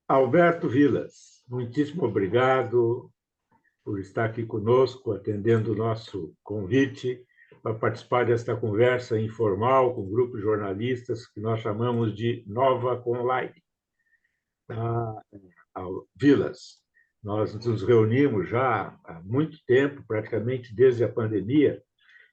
Alberto Vilas, muitíssimo obrigado por estar aqui conosco, atendendo o nosso convite para participar desta conversa informal com um grupo de jornalistas que nós chamamos de Nova Online. Vilas, nós nos reunimos já há muito tempo, praticamente desde a pandemia,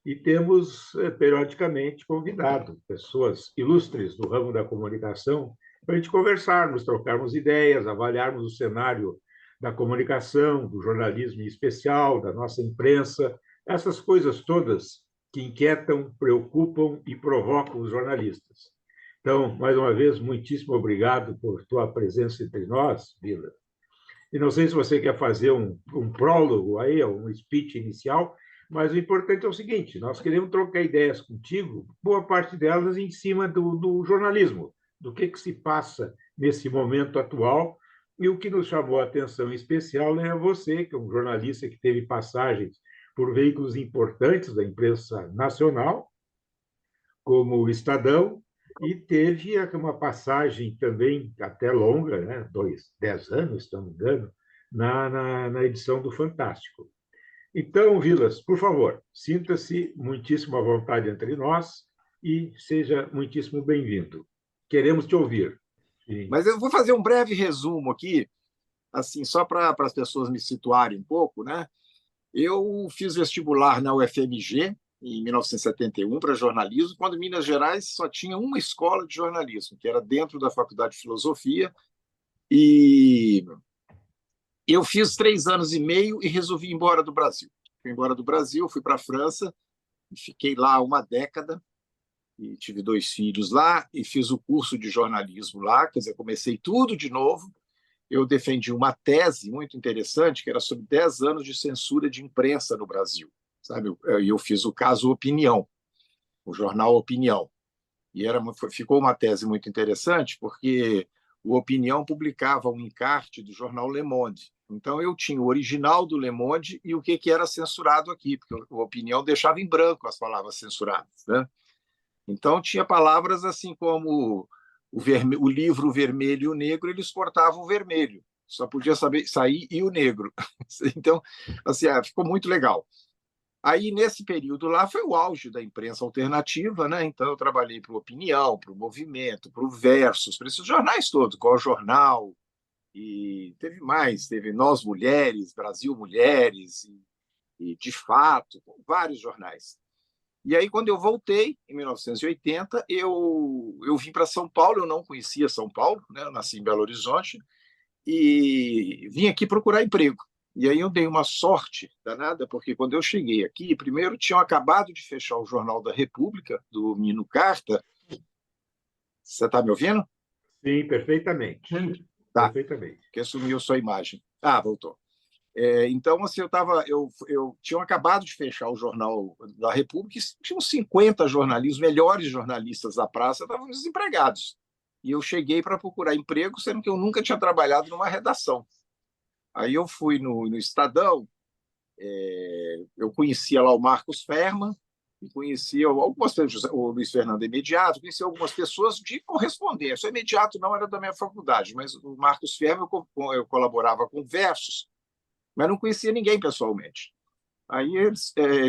e temos periodicamente convidado pessoas ilustres do ramo da comunicação para a gente conversarmos, trocarmos ideias, avaliarmos o cenário da comunicação, do jornalismo em especial, da nossa imprensa, essas coisas todas que inquietam, preocupam e provocam os jornalistas. Então, mais uma vez, muitíssimo obrigado por tua presença entre nós, Vila. E não sei se você quer fazer um prólogo aí, um speech inicial, mas o importante é o seguinte: nós queremos trocar ideias contigo, boa parte delas em cima do jornalismo, do que se passa nesse momento atual. E o que nos chamou a atenção em especial é você, que é um jornalista que teve passagens por veículos importantes da imprensa nacional, como o Estadão, e teve uma passagem também até longa, né, 10 anos, se não me engano, na edição do Fantástico. Então, Vilas, por favor, sinta-se muitíssimo à vontade entre nós e seja muitíssimo bem-vindo. Queremos te ouvir. Sim. Mas eu vou fazer um breve resumo aqui, assim, só para as pessoas me situarem um pouco, né? Eu fiz vestibular na UFMG em 1971 para jornalismo, quando Minas Gerais só tinha uma escola de jornalismo, que era dentro da Faculdade de Filosofia, e eu fiz 3 anos e meio e resolvi ir embora do Brasil. Fui embora do Brasil, fui para a França, e fiquei lá uma década, e tive 2 filhos lá, e fiz o curso de jornalismo lá, quer dizer, comecei tudo de novo. Eu defendi uma tese muito interessante, que era sobre 10 anos de censura de imprensa no Brasil. Sabe? Eu fiz o caso Opinião, o jornal Opinião. E ficou uma tese muito interessante, porque o Opinião publicava um encarte do jornal Le Monde. Então, eu tinha o original do Le Monde e o que era censurado aqui, porque o Opinião deixava em branco as palavras censuradas, né? Então, tinha palavras assim como o livro vermelho e o negro, eles cortavam o vermelho, só podia sair e o negro. Então, assim, ficou muito legal. Aí, nesse período lá, foi o auge da imprensa alternativa, né? Então, eu trabalhei para o Opinião, para o Movimento, para o Versus, para esses jornais todos, Qual Jornal, e teve mais, teve Nós Mulheres, Brasil Mulheres, e De Fato, vários jornais. E aí, quando eu voltei, em 1980, eu vim para São Paulo, eu não conhecia São Paulo, né? Eu nasci em Belo Horizonte, e vim aqui procurar emprego. E aí eu dei uma sorte danada, porque quando eu cheguei aqui, primeiro tinham acabado de fechar o Jornal da República, do Mino Carta. Você está me ouvindo? Sim, perfeitamente. Tá, Perfeitamente. porque sumiu sua imagem. Ah, voltou. Então, assim, eu tinha acabado de fechar o Jornal da República, e tinha uns 50 jornalistas, melhores jornalistas da praça, estavam desempregados. E eu cheguei para procurar emprego, sendo que eu nunca tinha trabalhado numa redação. Aí eu fui no Estadão, eu conhecia lá o Marcos Ferman, e conhecia algumas pessoas, o Luiz Fernando Imediato, conhecia algumas pessoas de correspondência. O Imediato não era da minha faculdade, mas o Marcos Ferman eu colaborava com Versus, mas não conhecia ninguém pessoalmente. Aí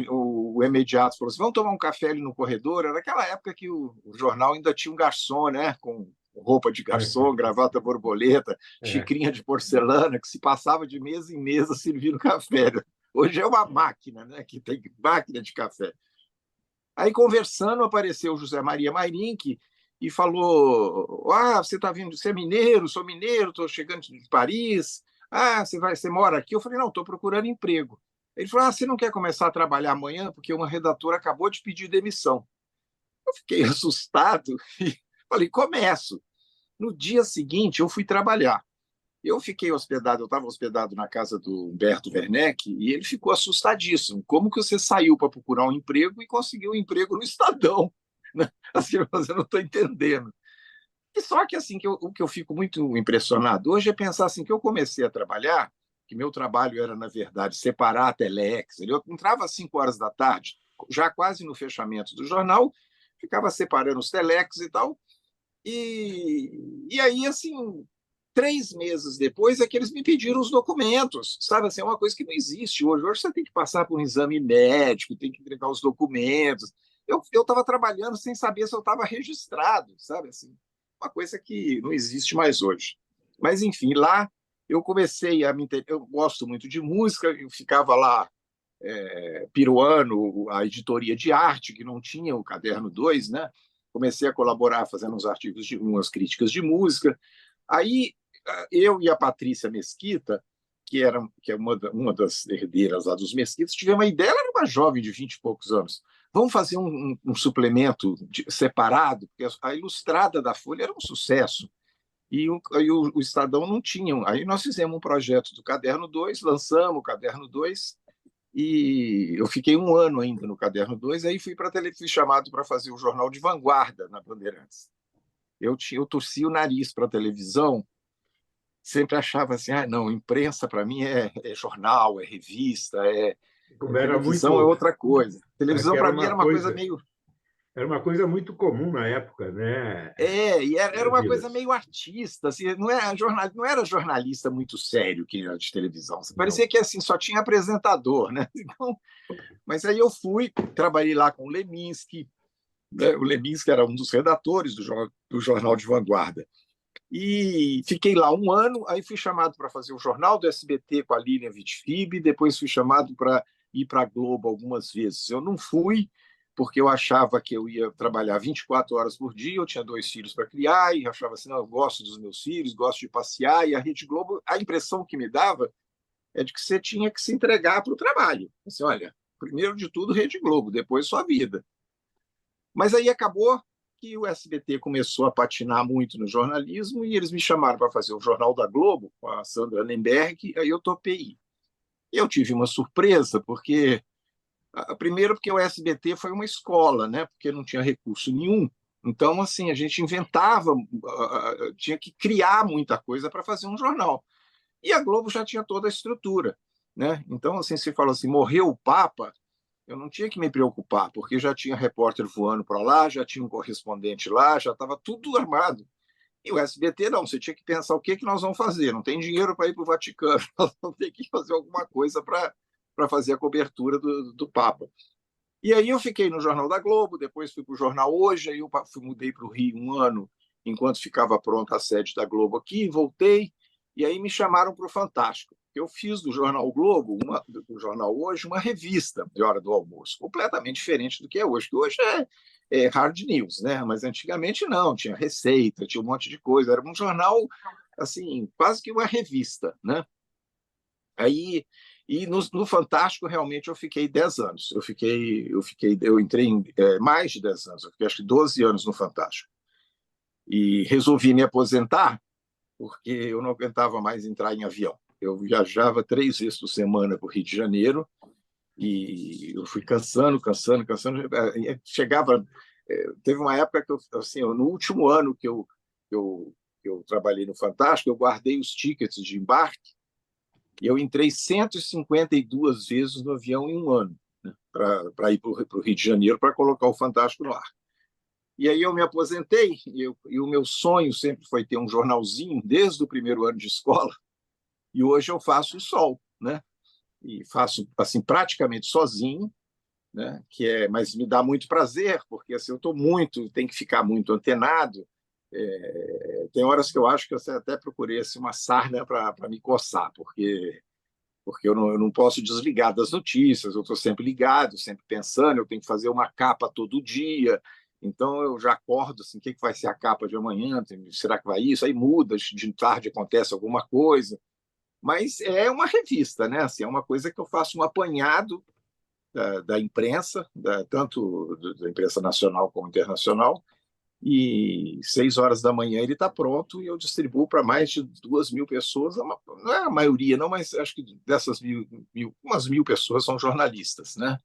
o Imediato falou assim: vamos tomar um café ali no corredor. Era aquela época que o jornal ainda tinha um garçom, né? Com roupa de garçom, gravata borboleta, xicrinha de porcelana, que se passava de mesa em mesa servindo café. Hoje é uma máquina, né? Que tem máquina de café. Aí, conversando, apareceu o José Maria Mairink e falou: você está vindo, você é mineiro? Sou mineiro, estou chegando de Paris. Você mora aqui? Eu falei: não, estou procurando emprego. Ele falou: você não quer começar a trabalhar amanhã? Porque uma redatora acabou de pedir demissão. Eu fiquei assustado e falei: começo. No dia seguinte, eu fui trabalhar. Eu estava hospedado na casa do Humberto Werneck, e ele ficou assustadíssimo. Como que você saiu para procurar um emprego e conseguiu um emprego no Estadão? Assim, mas eu não estou entendendo. E só que assim, o que eu fico muito impressionado hoje é pensar assim, que eu comecei a trabalhar, que meu trabalho era, na verdade, separar a telex. Eu entrava às 5 horas da tarde, já quase no fechamento do jornal, ficava separando os telex e tal. E aí, assim, 3 meses depois é que eles me pediram os documentos, sabe? Assim, é uma coisa que não existe hoje. Hoje você tem que passar por um exame médico, tem que entregar os documentos. Eu estava trabalhando sem saber se eu estava registrado, sabe? Assim, uma coisa que não existe mais hoje. Mas, enfim, lá eu comecei a me interessar. Eu gosto muito de música, eu ficava lá piruando a editoria de arte, que não tinha o Caderno 2, né? Comecei a colaborar fazendo uns artigos, umas críticas de música. Aí eu e a Patrícia Mesquita, que é uma das herdeiras lá dos Mesquitas, tivemos uma ideia. Ela era uma jovem de 20 e poucos anos. Vamos fazer um suplemento separado, porque a Ilustrada da Folha era um sucesso. E o Estadão não tinha. Aí nós fizemos um projeto do Caderno 2, lançamos o Caderno 2, e eu fiquei um ano ainda no Caderno 2, aí fui fui chamado para fazer o Jornal de Vanguarda na Bandeirantes. Eu torci o nariz para a televisão, sempre achava assim, não, imprensa para mim é jornal, é revista, Como era televisão é muito, outra coisa. Televisão que para mim era uma coisa meio era uma coisa muito comum na época, né? e era uma coisa Vilas. meio artista, assim, não era jornalista muito sério que era de televisão. Não. Parecia que assim só tinha apresentador, né? Então, mas aí eu fui, trabalhei lá com o Leminski, né? O Leminski era um dos redatores do Jornal de Vanguarda. E fiquei lá um ano, aí fui chamado para fazer o jornal do SBT com a Lilian Vitfib, depois fui chamado para ir para a Globo algumas vezes. Eu não fui, porque eu achava que eu ia trabalhar 24 horas por dia, eu tinha 2 filhos para criar, e achava assim, não, eu gosto dos meus filhos, gosto de passear, e a Rede Globo, a impressão que me dava é de que você tinha que se entregar para o trabalho. Assim, olha, primeiro de tudo Rede Globo, depois sua vida. Mas aí acabou que o SBT começou a patinar muito no jornalismo e eles me chamaram para fazer o Jornal da Globo com a Sandra Nemberg, aí eu topei. E eu tive uma surpresa, porque primeiro porque o SBT foi uma escola, né? Porque não tinha recurso nenhum. Então, assim, a gente inventava, tinha que criar muita coisa para fazer um jornal. E a Globo já tinha toda a estrutura, né? Então, assim, se fala assim, morreu o Papa, eu não tinha que me preocupar, porque já tinha repórter voando para lá, já tinha um correspondente lá, já estava tudo armado. E o SBT não, você tinha que pensar o que, que nós vamos fazer. Não tem dinheiro para ir para o Vaticano, nós vamos ter que fazer alguma coisa para fazer a cobertura do Papa. E aí eu fiquei no Jornal da Globo, depois fui para o Jornal Hoje, aí eu mudei para o Rio um ano, enquanto ficava pronta a sede da Globo aqui, voltei, e aí me chamaram para o Fantástico. Eu fiz do Jornal Globo, do Jornal Hoje, uma revista de hora do almoço, completamente diferente do que é hoje, que hoje é hard news, né? Mas antigamente não, tinha receita, tinha um monte de coisa, era um jornal, assim, quase que uma revista, né? Aí, e no Fantástico, realmente, eu fiquei 10 anos. Eu entrei em mais de 10 anos, eu fiquei acho que 12 anos no Fantástico. E resolvi me aposentar, porque eu não aguentava mais entrar em avião. Eu viajava 3 vezes por semana para o Rio de Janeiro, e eu fui cansando, cansando, cansando. Chegava. Teve uma época que assim, no último ano que eu trabalhei no Fantástico, eu guardei os tickets de embarque. E eu entrei 152 vezes no avião em um ano, né, para ir para o Rio de Janeiro para colocar o Fantástico no ar. E aí eu me aposentei, e o meu sonho sempre foi ter um jornalzinho desde o primeiro ano de escola, e hoje eu faço o Sol, né? E faço assim praticamente sozinho, né? Mas me dá muito prazer, porque assim, eu tenho que ficar muito antenado. Tem horas que eu acho que eu até procurei assim, uma sarna para me coçar, porque eu não posso desligar das notícias, eu estou sempre ligado, sempre pensando, eu tenho que fazer uma capa todo dia, então eu já acordo assim, o que vai ser a capa de amanhã, será que vai isso? Aí muda, de tarde acontece alguma coisa, mas é uma revista, né? Assim, é uma coisa que eu faço um apanhado da imprensa, tanto da imprensa nacional como internacional, e 6 horas da manhã ele está pronto e eu distribuo para mais de 2.000 pessoas. Não é a maioria, não, mas acho que dessas umas 1.000 pessoas são jornalistas, né?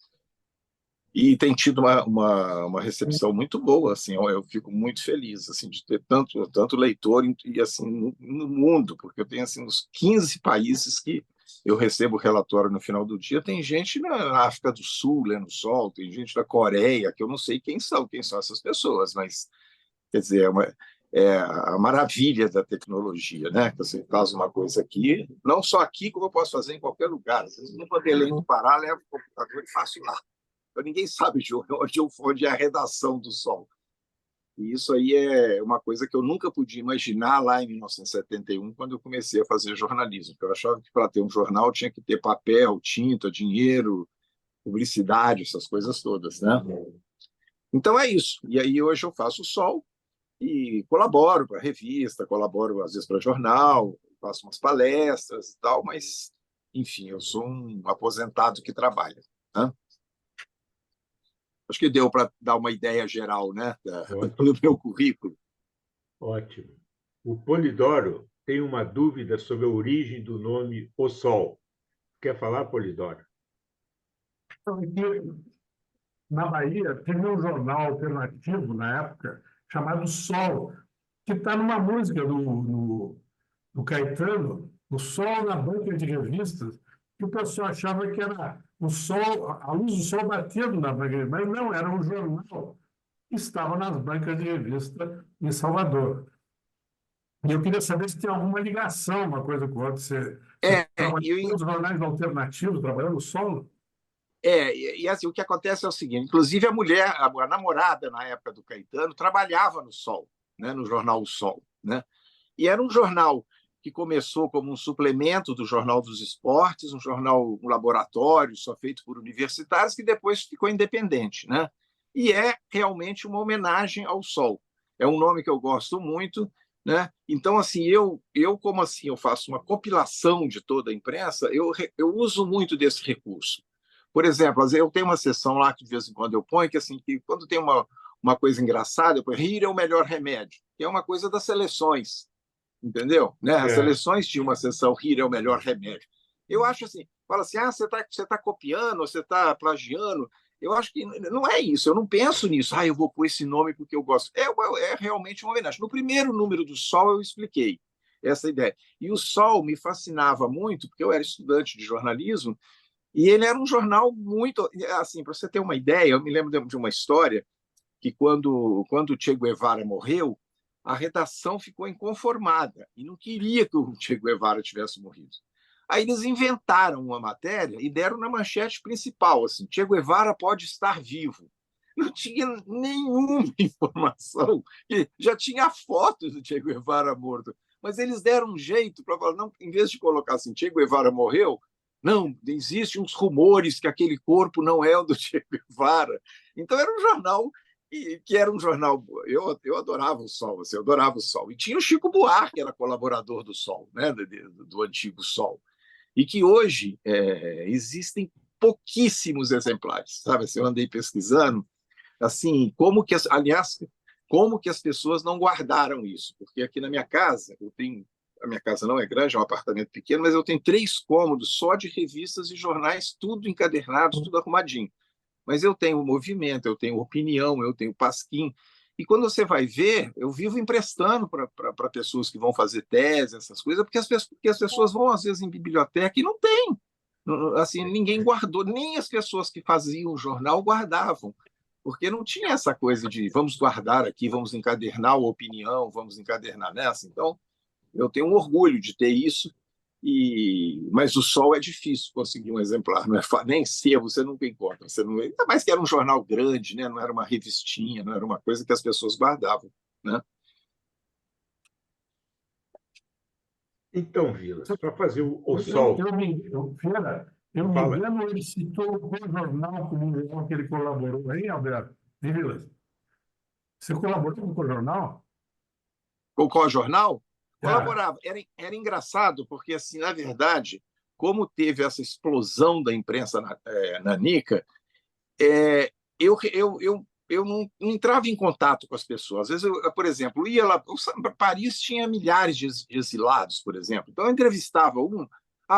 E tem tido uma recepção muito boa, assim, eu fico muito feliz assim, de ter tanto leitor e assim, no mundo, porque eu tenho assim, uns 15 países que eu recebo relatório no final do dia. Tem gente na África do Sul, lendo Sol, tem gente da Coreia, que eu não sei quem são essas pessoas, mas quer dizer, é a maravilha da tecnologia, né? Que você faz uma coisa aqui, não só aqui, como eu posso fazer em qualquer lugar. Às vezes, no Belém do Pará, levo o computador e faço lá. Então, ninguém sabe de onde é a redação do Sol. E isso aí é uma coisa que eu nunca podia imaginar lá em 1971, quando eu comecei a fazer jornalismo. Eu achava que para ter um jornal tinha que ter papel, tinta, dinheiro, publicidade, essas coisas todas, né? Então é isso. E aí hoje eu faço o Sol e colaboro para revista, colaboro às vezes para jornal, faço umas palestras e tal, mas, enfim, eu sou um aposentado que trabalha, né? Acho que deu para dar uma ideia geral, né, do meu currículo. Ótimo. O Polidoro tem uma dúvida sobre a origem do nome O Sol. Quer falar, Polidoro? Então, aqui na Bahia, teve um jornal alternativo, na época, chamado Sol, que está numa música do Caetano, o Sol na banca de revistas, que o pessoal achava que era o sol, a luz do sol batendo na banca de revistas, mas não, era um jornal que estava nas bancas de revista em Salvador. E eu queria saber se tem alguma ligação uma coisa com a outra. Você trabalhou nos jornais alternativos, trabalhando no Sol? E assim, o que acontece é o seguinte, inclusive a mulher, a namorada na época do Caetano, trabalhava no Sol, né, no jornal O Sol, né? E era um jornal que começou como um suplemento do Jornal dos Esportes, um jornal, um laboratório só feito por universitários, que depois ficou independente, né? E é realmente uma homenagem ao Sol. É um nome que eu gosto muito, né? Então, assim, eu como assim, eu faço uma compilação de toda a imprensa, eu uso muito desse recurso. Por exemplo, eu tenho uma sessão lá que de vez em quando eu ponho, que assim, que quando tem uma coisa engraçada, eu ponho rir é o melhor remédio, que é uma coisa das seleções, entendeu? Né? As seleções tinham uma sessão rir é o melhor remédio. Eu acho assim, fala assim, você tá copiando, você está plagiando. Eu acho que não é isso, eu não penso nisso. Eu vou pôr esse nome porque eu gosto. É realmente uma homenagem. No primeiro número do Sol eu expliquei essa ideia. E o Sol me fascinava muito, porque eu era estudante de jornalismo, e ele era um jornal muito. Assim, para você ter uma ideia, eu me lembro de uma história que quando o Che Guevara morreu, a redação ficou inconformada e não queria que o Che Guevara tivesse morrido. Aí eles inventaram uma matéria e deram na manchete principal, assim, Che Guevara pode estar vivo. Não tinha nenhuma informação, já tinha a foto do Che Guevara morto, mas eles deram um jeito para falar, não, em vez de colocar assim, Che Guevara morreu, não, existem uns rumores que aquele corpo não é o do Che Guevara. Então era um jornal que era um jornal. Eu adorava o Sol, assim, eu adorava o Sol. E tinha o Chico Buarque, que era colaborador do Sol, né, do antigo Sol. E que hoje existem pouquíssimos exemplares, sabe? Assim, eu andei pesquisando, assim, aliás, como que as pessoas não guardaram isso? Porque aqui na minha casa, a minha casa não é grande, é um apartamento pequeno, mas eu tenho 3 cômodos só de revistas e jornais, tudo encadernados, tudo arrumadinho. Mas eu tenho movimento, eu tenho opinião, eu tenho pasquim. E quando você vai ver, eu vivo emprestando para pessoas que vão fazer tese, essas coisas, porque as pessoas vão, às vezes, em biblioteca e não tem. Assim, ninguém guardou, nem as pessoas que faziam o jornal guardavam, porque não tinha essa coisa de vamos guardar aqui, vamos encadernar a opinião, vamos encadernar nessa. Então, eu tenho um orgulho de ter isso, mas o Sol é difícil conseguir um exemplar, não é nem sebo, você nunca encontra. Ainda mais que era um jornal grande, né? Não era uma revistinha, não era uma coisa que as pessoas guardavam, né? Então, Vilas, para fazer o Sol. Eu me engano, ele citou o jornal como um que ele colaborou aí, Alberto, Vilas. Você colaborou com o jornal? Com qual jornal? Colaborava. Era engraçado, porque, assim, na verdade, como teve essa explosão da imprensa nanica, eu não entrava em contato com as pessoas. Às vezes, por exemplo, ia lá. Paris tinha milhares de exilados, por exemplo. Então, eu entrevistava um.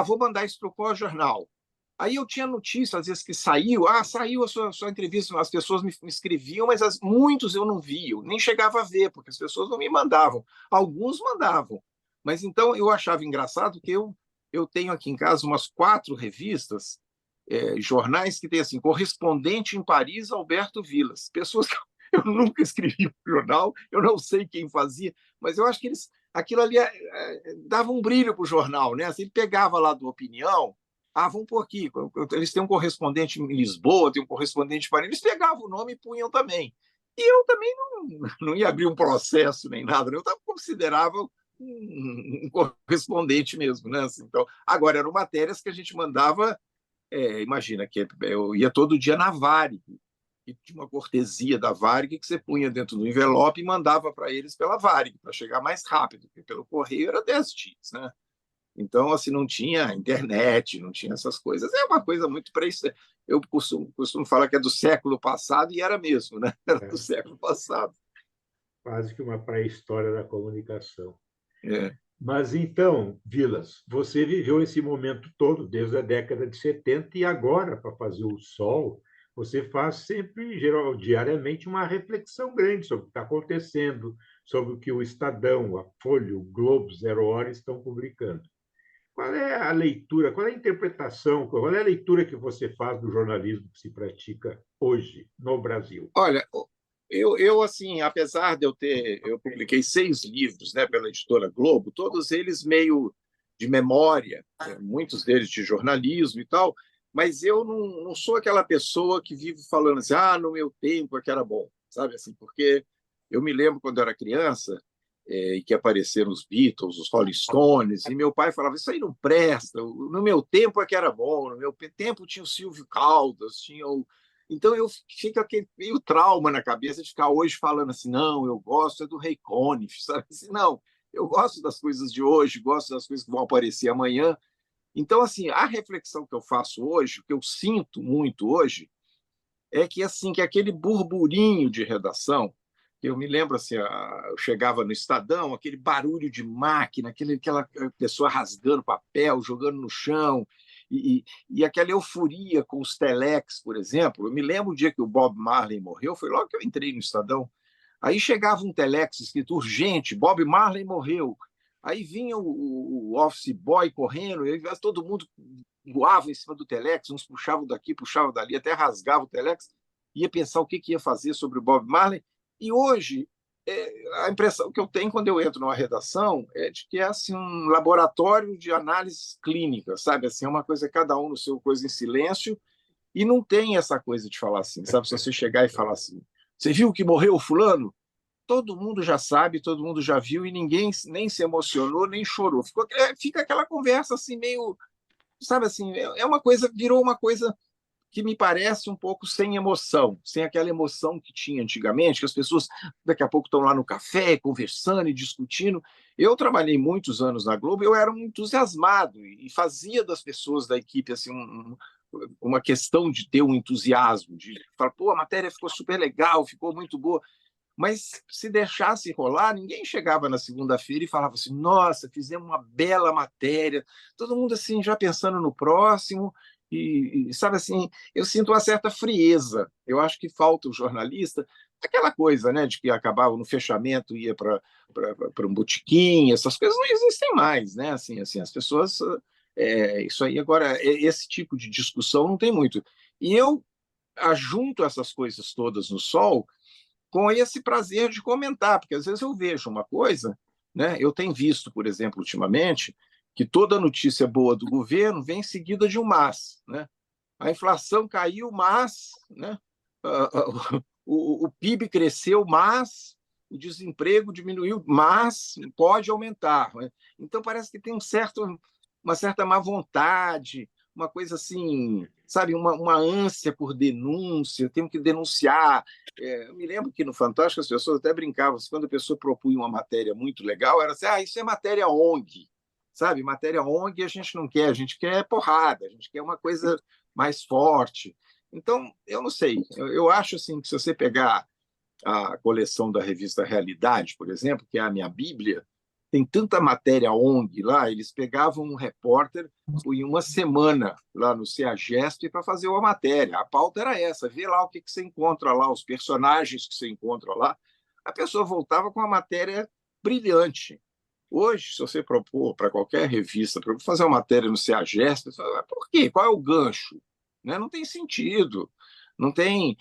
Vou mandar isso para qual jornal? Aí eu tinha notícia, às vezes, que saiu a sua entrevista, as pessoas me escreviam, mas muitos eu não via, nem chegava a ver, porque as pessoas não me mandavam. Alguns mandavam. Mas então eu achava engraçado que eu tenho aqui em casa umas 4 revistas, jornais que tem assim, correspondente em Paris, Alberto Vilas. Pessoas que Eu nunca escrevi para o jornal, eu não sei quem fazia, mas eu acho que aquilo ali dava um brilho para o jornal, né? Assim, ele pegava lá do Opinião, vamos pôr aqui, eles têm um correspondente em Lisboa, tem um correspondente em Paris, eles pegavam o nome e punham também. E eu também não ia abrir um processo nem nada, eu considerava um correspondente mesmo, né? Assim, então, agora, eram matérias que a gente mandava, imagina, que eu ia todo dia na Varig, e tinha uma cortesia da Varig que você punha dentro do envelope e mandava para eles pela Varig, para chegar mais rápido, porque pelo correio era 10 dias, né? Então, assim, não tinha internet, não tinha essas coisas. É uma coisa muito eu costumo falar que é do século passado, e era mesmo, né? Era do século passado. Quase que uma pré-história da comunicação. É. Mas então, Vilas, você viveu esse momento todo, desde a década de 70, e agora, para fazer o Sol, você faz sempre, diariamente, uma reflexão grande sobre o que está acontecendo, sobre o que o Estadão, a Folha, o Globo, Zero Hora estão publicando. Qual é a leitura, qual é a interpretação, qual é a leitura que você faz do jornalismo que se pratica hoje no Brasil? Olha, assim, apesar de eu publiquei 6 livros, né, pela editora Globo, todos eles meio de memória, muitos deles de jornalismo e tal, mas eu não sou aquela pessoa que vive falando assim, no meu tempo é que era bom, sabe assim, porque eu me lembro quando eu era criança, e que apareceram os Beatles, os Rolling Stones, e meu pai falava, isso aí não presta, no meu tempo é que era bom, no meu tempo tinha o Silvio Caldas, tinha o... Então eu fico aquele meio trauma na cabeça de ficar hoje falando assim, não, eu gosto do Ray Conniff, sabe assim, não, eu gosto das coisas de hoje, gosto das coisas que vão aparecer amanhã. Então, assim, a reflexão que eu faço hoje, o que eu sinto muito hoje, é que assim que aquele burburinho de redação, eu me lembro assim, eu chegava no Estadão, aquele barulho de máquina, aquela pessoa rasgando papel, jogando no chão, e aquela euforia com os telex, por exemplo. Eu me lembro o dia que o Bob Marley morreu, foi logo que eu entrei no Estadão. Aí chegava um telex escrito urgente, Bob Marley morreu. Aí vinha o office boy correndo, e todo mundo voava em cima do telex, uns puxavam daqui, puxavam dali, até rasgava o telex, ia pensar o que ia fazer sobre o Bob Marley. E hoje, a impressão que eu tenho quando eu entro numa redação é de que é assim, um laboratório de análises clínicas, sabe? Assim, é uma coisa, cada um no seu coisa em silêncio, e não tem essa coisa de falar assim, sabe? Se você chegar e falar assim, você viu que morreu o fulano? Todo mundo já sabe, todo mundo já viu, e ninguém nem se emocionou, nem chorou. Fica aquela conversa assim, meio, sabe assim, uma coisa, virou uma coisa que me parece um pouco sem emoção, sem aquela emoção que tinha antigamente, que as pessoas daqui a pouco estão lá no café, conversando e discutindo. Eu trabalhei muitos anos na Globo, eu era um entusiasmado e fazia das pessoas da equipe assim uma questão de ter um entusiasmo, de falar, pô, a matéria ficou super legal, ficou muito boa. Mas se deixasse rolar, ninguém chegava na segunda-feira e falava assim, nossa, fizemos uma bela matéria, todo mundo assim já pensando no próximo, sabe assim, eu sinto uma certa frieza. Eu acho que falta o jornalista, aquela coisa, né, de que acabava no fechamento, ia para um botequim, essas coisas não existem mais, né? Assim, as pessoas, isso aí agora, esse tipo de discussão não tem muito. E eu ajunto essas coisas todas no Sol com esse prazer de comentar, porque às vezes eu vejo uma coisa, né? Eu tenho visto, por exemplo, ultimamente, que toda notícia boa do governo vem seguida de um mas, né? A inflação caiu, mas, né? O PIB cresceu, mas o desemprego diminuiu, mas pode aumentar, né? Então parece que tem uma certa má vontade, uma coisa assim, sabe, uma ânsia por denúncia, temos que denunciar. Eu me lembro que no Fantástico as pessoas até brincavam, quando a pessoa propunha uma matéria muito legal, era assim, isso é matéria ONG, sabe? Matéria ONG a gente quer porrada, a gente quer uma coisa mais forte. Então, eu não sei, eu acho assim que se você pegar a coleção da revista Realidade, por exemplo, que é a minha bíblia, tem tanta matéria ONG lá, eles pegavam um repórter em uma semana lá no CEAGESP para fazer uma matéria. A pauta era essa, vê lá o que você encontra lá, os personagens que você encontra lá. A pessoa voltava com uma matéria brilhante. Hoje, se você propor para qualquer revista, para fazer uma matéria no CEAGESP, você fala, por quê? Qual é o gancho? Né? Não tem sentido. Não tem...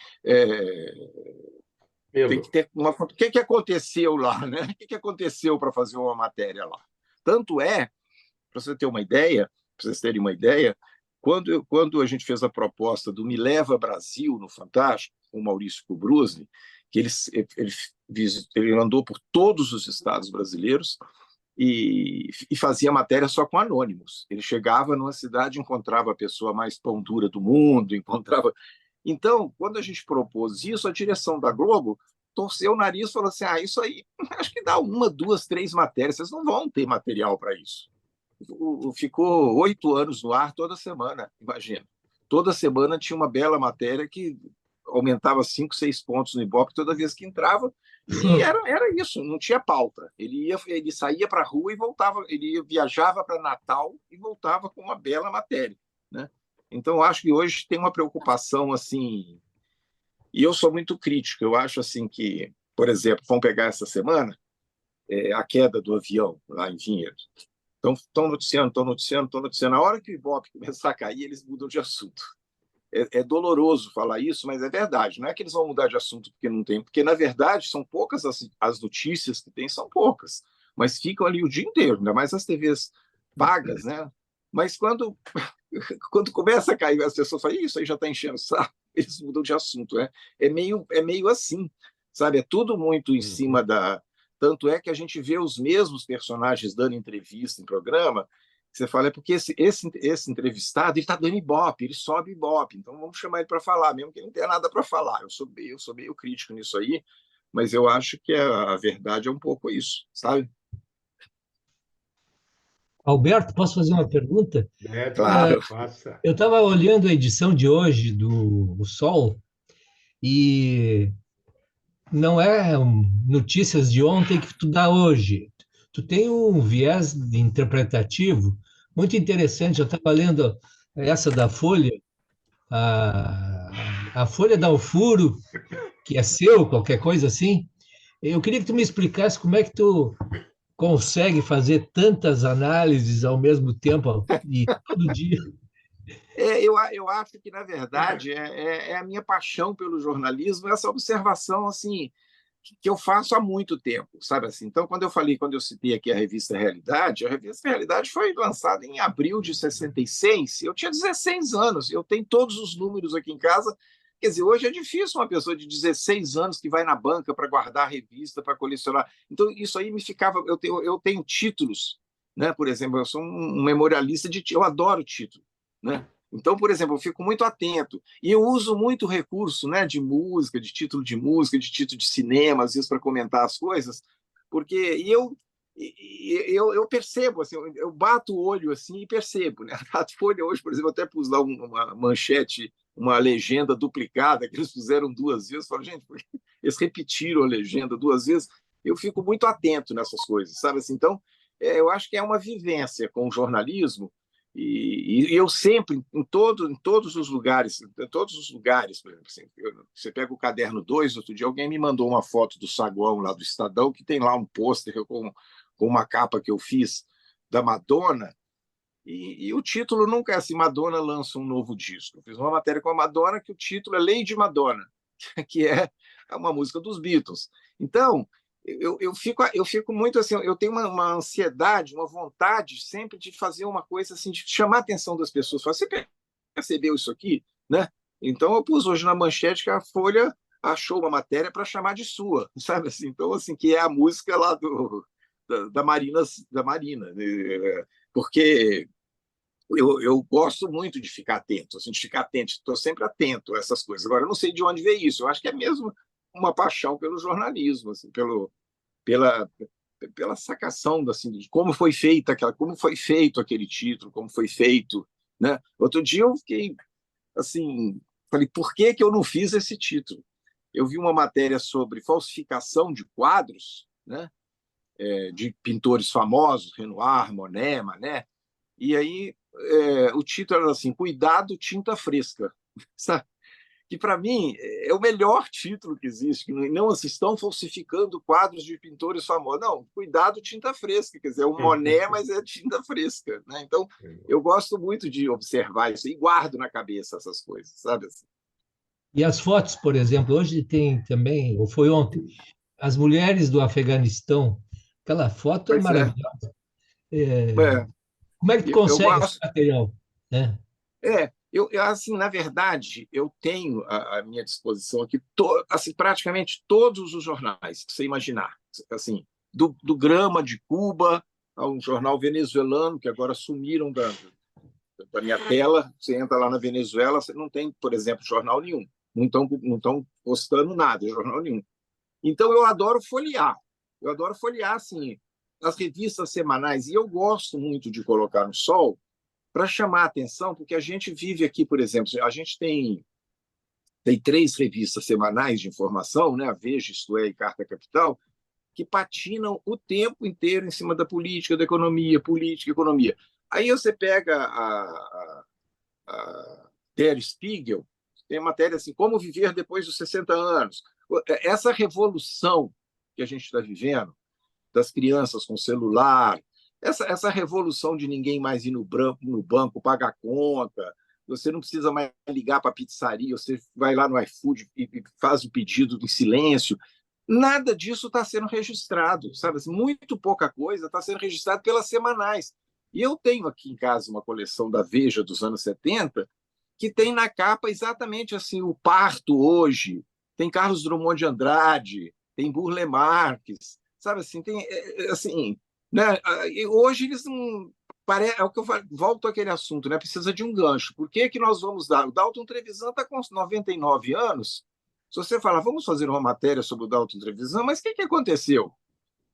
Tem que ter o que aconteceu lá, né? O que aconteceu para fazer uma matéria lá? Tanto é, para você ter uma ideia, para vocês terem uma ideia, quando a gente fez a proposta do Me Leva Brasil no Fantástico, com o Maurício Kubrusny, que ele andou por todos os estados brasileiros e fazia matéria só com anônimos. Ele chegava numa cidade, encontrava a pessoa mais pão dura do mundo, encontrava. Então, quando a gente propôs isso, a direção da Globo torceu o nariz e falou assim: isso aí acho que dá 1, 2, 3 matérias, vocês não vão ter material para isso. Ficou 8 anos no ar toda semana, imagina. Toda semana tinha uma bela matéria que aumentava 5, 6 pontos no Ibope toda vez que entrava, e era isso, não tinha pauta. Ele saía para a rua e voltava, viajava para Natal e voltava com uma bela matéria, né? Então, acho que hoje tem uma preocupação assim, e eu sou muito crítico. Eu acho assim que, por exemplo, vamos pegar essa semana a queda do avião lá em Vinhedo. Então, estão noticiando. A hora que o Ibope começar a cair, eles mudam de assunto. É doloroso falar isso, mas é verdade. Não é que eles vão mudar de assunto porque não tem, porque, na verdade, são poucas as notícias que tem, são poucas, mas ficam ali o dia inteiro, ainda mais as TVs pagas, né? Mas quando começa a cair, as pessoas falam: isso aí já está enchendo o saco, eles mudam de assunto. É meio assim, sabe? É tudo muito em cima da. Tanto é que a gente vê os mesmos personagens dando entrevista em programa. Você fala, é porque esse entrevistado está dando Ibope, ele sobe Ibope, então vamos chamar ele para falar, mesmo que ele não tenha nada para falar. Eu sou meio crítico nisso aí, mas eu acho que a verdade é um pouco isso, sabe? Alberto, posso fazer uma pergunta? Claro. Faça. Eu estava olhando a edição de hoje do O Sol e não é notícias de ontem que tu dá hoje. Tu tem um viés interpretativo muito interessante. Eu estava lendo essa da Folha, a Folha dá o furo, que é seu, qualquer coisa assim. Eu queria que tu me explicasse como é que tu consegue fazer tantas análises ao mesmo tempo e todo dia. Eu acho que, na verdade, é a minha paixão pelo jornalismo, essa observação assim que eu faço há muito tempo, sabe assim? Então, quando eu citei aqui a revista Realidade foi lançada em abril de 66, eu tinha 16 anos, eu tenho todos os números aqui em casa. Quer dizer, hoje é difícil uma pessoa de 16 anos que vai na banca para guardar a revista, para colecionar. Então, isso aí me ficava. Eu tenho títulos, né? Por exemplo, eu sou um memorialista eu adoro título, né? Então, por exemplo, eu fico muito atento e eu uso muito recurso, né, de música, de título de música, de título de cinema, às vezes para comentar as coisas, porque eu percebo, assim, eu bato o olho assim e percebo, né? A Folha hoje, por exemplo, até pus lá uma manchete, uma legenda duplicada que eles fizeram 2 vezes. Eu falo, gente, eles repetiram a legenda 2 vezes. Eu fico muito atento nessas coisas, sabe assim? Então, eu acho que é uma vivência com o jornalismo. E eu sempre, em todos os lugares, por exemplo, assim, você pega o caderno 2, outro dia alguém me mandou uma foto do saguão lá do Estadão, que tem lá um pôster com uma capa que eu fiz da Madonna, e o título nunca é assim: Madonna lança um novo disco. Eu fiz uma matéria com a Madonna que o título é Lady Madonna, que é uma música dos Beatles. Então, eu fico muito assim, eu tenho uma ansiedade, uma vontade sempre de fazer uma coisa assim, de chamar a atenção das pessoas. Você percebeu isso aqui, né? Então eu pus hoje na manchete que a Folha achou uma matéria para chamar de sua, sabe assim? Então assim, que é a música lá da Marina, porque eu gosto muito de ficar atento, assim, de ficar atento, estou sempre atento a essas coisas. Agora, eu não sei de onde veio isso, eu acho que é mesmo uma paixão pelo jornalismo, assim, pela, pela sacação assim, de como foi feito aquele título, como foi feito, né? Outro dia eu fiquei assim, falei, por que eu não fiz esse título? Eu vi uma matéria sobre falsificação de quadros, né? De pintores famosos, Renoir, Monet, Manet, e aí o título era assim: Cuidado, tinta fresca. Sabe? Que para mim é o melhor título que existe, que não se estão falsificando quadros de pintores famosos. Não, cuidado, tinta fresca, quer dizer, é um Monet, mas é tinta fresca, né? Então, eu gosto muito de observar isso e guardo na cabeça essas coisas, sabe assim? E as fotos, por exemplo, hoje tem também, ou foi ontem, as mulheres do Afeganistão. Aquela foto é Pois é. maravilhosa. É, É, como é que tu eu consegue esse gosto. material? Né? Assim, na verdade, eu tenho à minha disposição aqui assim, praticamente todos os jornais que você imaginar. Assim, do Grama de Cuba ao jornal venezuelano, que agora sumiram da minha tela. Você entra lá na Venezuela, você não tem, por exemplo, jornal nenhum. Não estão postando nada, jornal nenhum. Então, eu adoro folhear. Eu adoro folhear, assim, as revistas semanais. E eu gosto muito de colocar no sol para chamar a atenção, porque a gente vive aqui, por exemplo, a gente tem 3 revistas semanais de informação, né? A Veja, Isto É e Carta Capital, que patinam o tempo inteiro em cima da política, da economia, política, economia. Aí você pega a Der Spiegel, tem matéria assim, como viver depois dos 60 anos. Essa revolução que a gente está vivendo, das crianças com celular, essa revolução de ninguém mais ir no banco pagar conta, você não precisa mais ligar para a pizzaria, você vai lá no iFood e faz o pedido em silêncio. Nada disso está sendo registrado, sabe? Muito pouca coisa está sendo registrada pelas semanais. E eu tenho aqui em casa uma coleção da Veja dos anos 70 que tem na capa exatamente assim o parto hoje, tem Carlos Drummond de Andrade, tem Burle Marx, sabe assim, tem assim, né? E hoje eles não é o que eu volto àquele assunto, né? Precisa de um gancho. Por que que nós vamos dar? O Dalton Trevisan está com 99 anos. Se você falar, vamos fazer uma matéria sobre o Dalton Trevisan, mas o que aconteceu,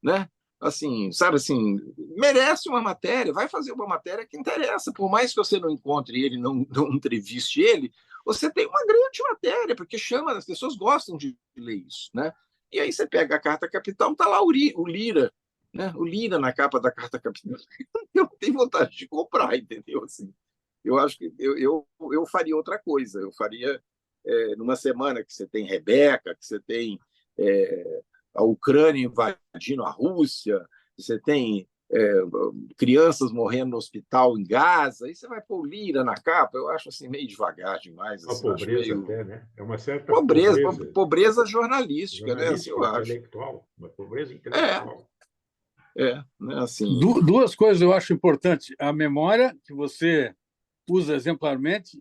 né? Assim, sabe assim, merece uma matéria, vai fazer uma matéria que interessa, por mais que você não encontre ele, não entreviste ele, você tem uma grande matéria, porque chama, as pessoas gostam de ler isso, né? E aí você pega a Carta Capital, tá lá o Lira, né? O Lira na capa da Carta Capital. Eu tenho vontade de comprar, entendeu? Assim, eu acho que eu faria outra coisa, eu faria numa semana que você tem Rebeca, que você tem a Ucrânia invadindo a Rússia, você tem crianças morrendo no hospital em Gaza, aí você vai pôr Lira na capa, eu acho assim meio devagar demais, Uma assim, eu acho pobreza meio até, né? É uma certa pobreza, pobreza pobreza jornalística, né? Assim, jornalística, eu acho. intelectual, uma pobreza É, intelectual. né? Assim, Duas coisas eu acho importantes. A memória, que você usa exemplarmente,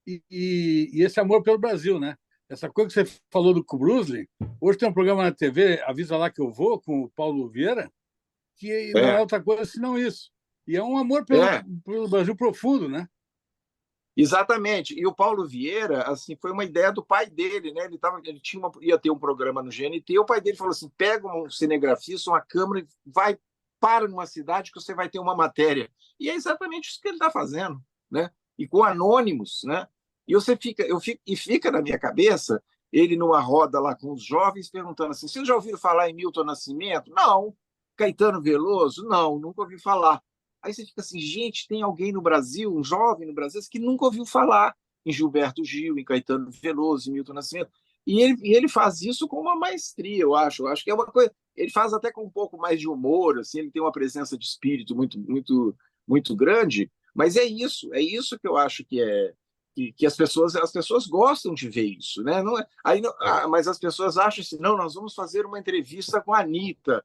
e esse amor pelo Brasil, né? Essa coisa que você falou do Bruce Lee, hoje tem um programa na TV, Avisa Lá Que Eu Vou, com o Paulo Vieira, que não é é, outra coisa senão isso. E é um amor é. pelo Brasil profundo, né? Exatamente. E o Paulo Vieira, assim, foi uma ideia do pai dele, né? Ele ia ter um programa no GNT, e o pai dele falou assim: pega um cinegrafista, uma câmera e para numa cidade que você vai ter uma matéria. E é exatamente isso que ele está fazendo, né? E com anônimos, né? E fica na minha cabeça ele numa roda lá com os jovens perguntando assim: vocês já ouviram falar em Milton Nascimento? Não. Caetano Veloso? Não, nunca ouvi falar. Aí você fica assim, gente, tem alguém no Brasil, um jovem no Brasil, que nunca ouviu falar em Gilberto Gil, em Caetano Veloso, em Milton Nascimento. E ele faz isso com uma maestria, eu acho. Eu acho que é uma coisa. Ele faz até com um pouco mais de humor, assim, ele tem uma presença de espírito muito, muito, muito grande. Mas é isso que eu acho que as pessoas gostam de ver isso, né? Não é, aí, não, mas as pessoas acham assim, não, nós vamos fazer uma entrevista com a Anitta.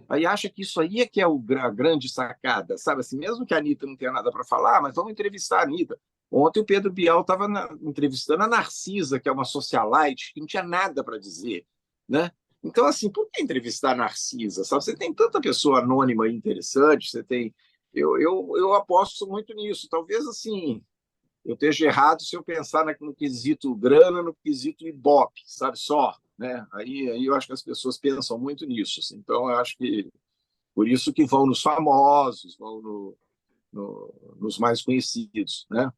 Aí acha que isso aí é que é a grande sacada, sabe? Assim, mesmo que a Anitta não tenha nada para falar, mas vamos entrevistar a Anitta. Ontem o Pedro Bial estava entrevistando a Narcisa, que é uma socialite, que não tinha nada para dizer, né? Então, assim, por que entrevistar a Narcisa? Sabe? Você tem tanta pessoa anônima e interessante, você tem. Eu aposto muito nisso. Talvez, assim, eu esteja errado se eu pensar no quesito grana, no quesito Ibope, sabe? Só, né? Aí eu acho que as pessoas pensam muito nisso. Assim. Então, eu acho que por isso que vão nos famosos, vão nos mais conhecidos, né?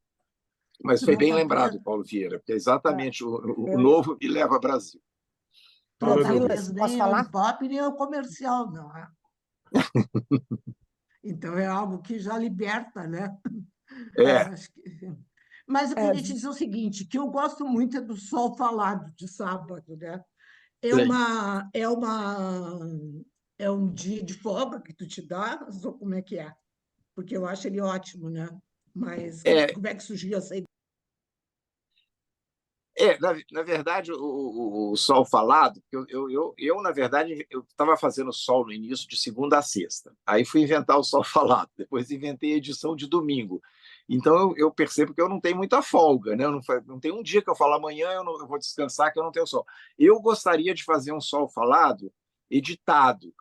Mas foi bem lembrado, Paulo Vieira, porque é exatamente o novo que leva ao Brasil. Talvez nem o Ibope nem o comercial, não. Então, é algo que já liberta, né? Acho que... Mas eu queria te dizer o seguinte, que eu gosto muito do Sol Falado de sábado, né? É um dia de folga que tu te dá, ou como é que é? Porque eu acho ele ótimo, né? Mas como é que surgiu essa ideia? Na verdade, o sol falado, na verdade, eu estava fazendo sol no início de segunda a sexta. Aí fui inventar o sol falado, depois inventei a edição de domingo. Então eu percebo que eu não tenho muita folga, né? Não tem um dia que eu falo amanhã eu vou descansar que eu não tenho sol. Eu gostaria de fazer um sol falado editado,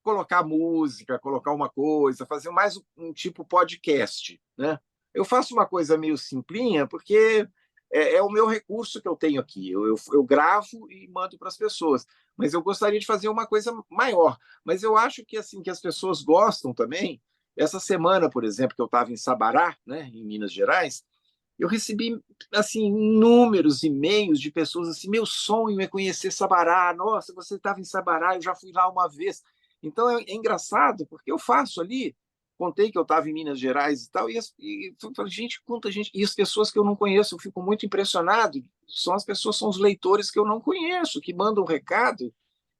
colocar música, colocar uma coisa, fazer mais um tipo podcast, né? Eu faço uma coisa meio simplinha, porque é o meu recurso que eu tenho aqui. Eu gravo e mando para as pessoas. Mas eu gostaria de fazer uma coisa maior. Mas eu acho que assim que as pessoas gostam também. Essa semana, por exemplo, que eu estava em Sabará, né, em Minas Gerais, eu recebi assim inúmeros e-mails de pessoas assim: meu sonho é conhecer Sabará. Nossa, você estava em Sabará, eu já fui lá uma vez. Então é engraçado, porque eu faço ali, contei que eu estava em Minas Gerais e tal, e falei, gente, quanta gente. E as pessoas que eu não conheço, eu fico muito impressionado. São os leitores que eu não conheço, que mandam um recado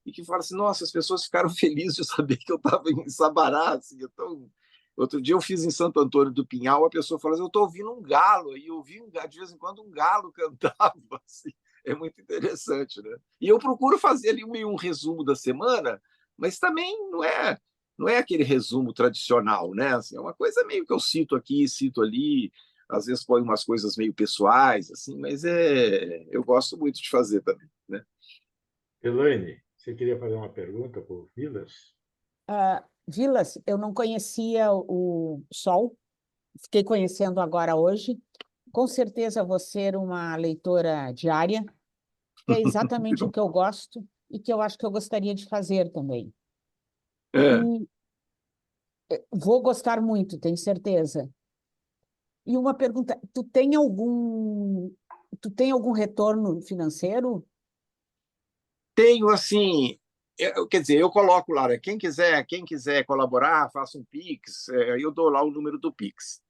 e que falam assim: nossa, as pessoas ficaram felizes de saber que eu estava em Sabará. Assim, então, outro dia eu fiz em Santo Antônio do Pinhal, a pessoa falou assim: eu estou ouvindo um galo, e eu ouvi de vez em quando um galo cantava. Assim, é muito interessante, né? E eu procuro fazer ali meio um resumo da semana, mas também não é aquele resumo tradicional, né? Assim, é uma coisa meio que eu cito aqui, cito ali, às vezes põe umas coisas meio pessoais, assim, mas eu gosto muito de fazer também, né? Elaine, você queria fazer uma pergunta para o Vilas? Vilas, eu não conhecia o Sol, fiquei conhecendo agora hoje. Com certeza vou ser uma leitora diária, que é exatamente o que eu gosto e que eu acho que eu gostaria de fazer também. É. E vou gostar muito, tenho certeza. E uma pergunta, tu tem algum retorno financeiro? Tenho assim, quer dizer, eu coloco lá, né? Quem quiser colaborar, faça um Pix, eu dou lá o número do Pix.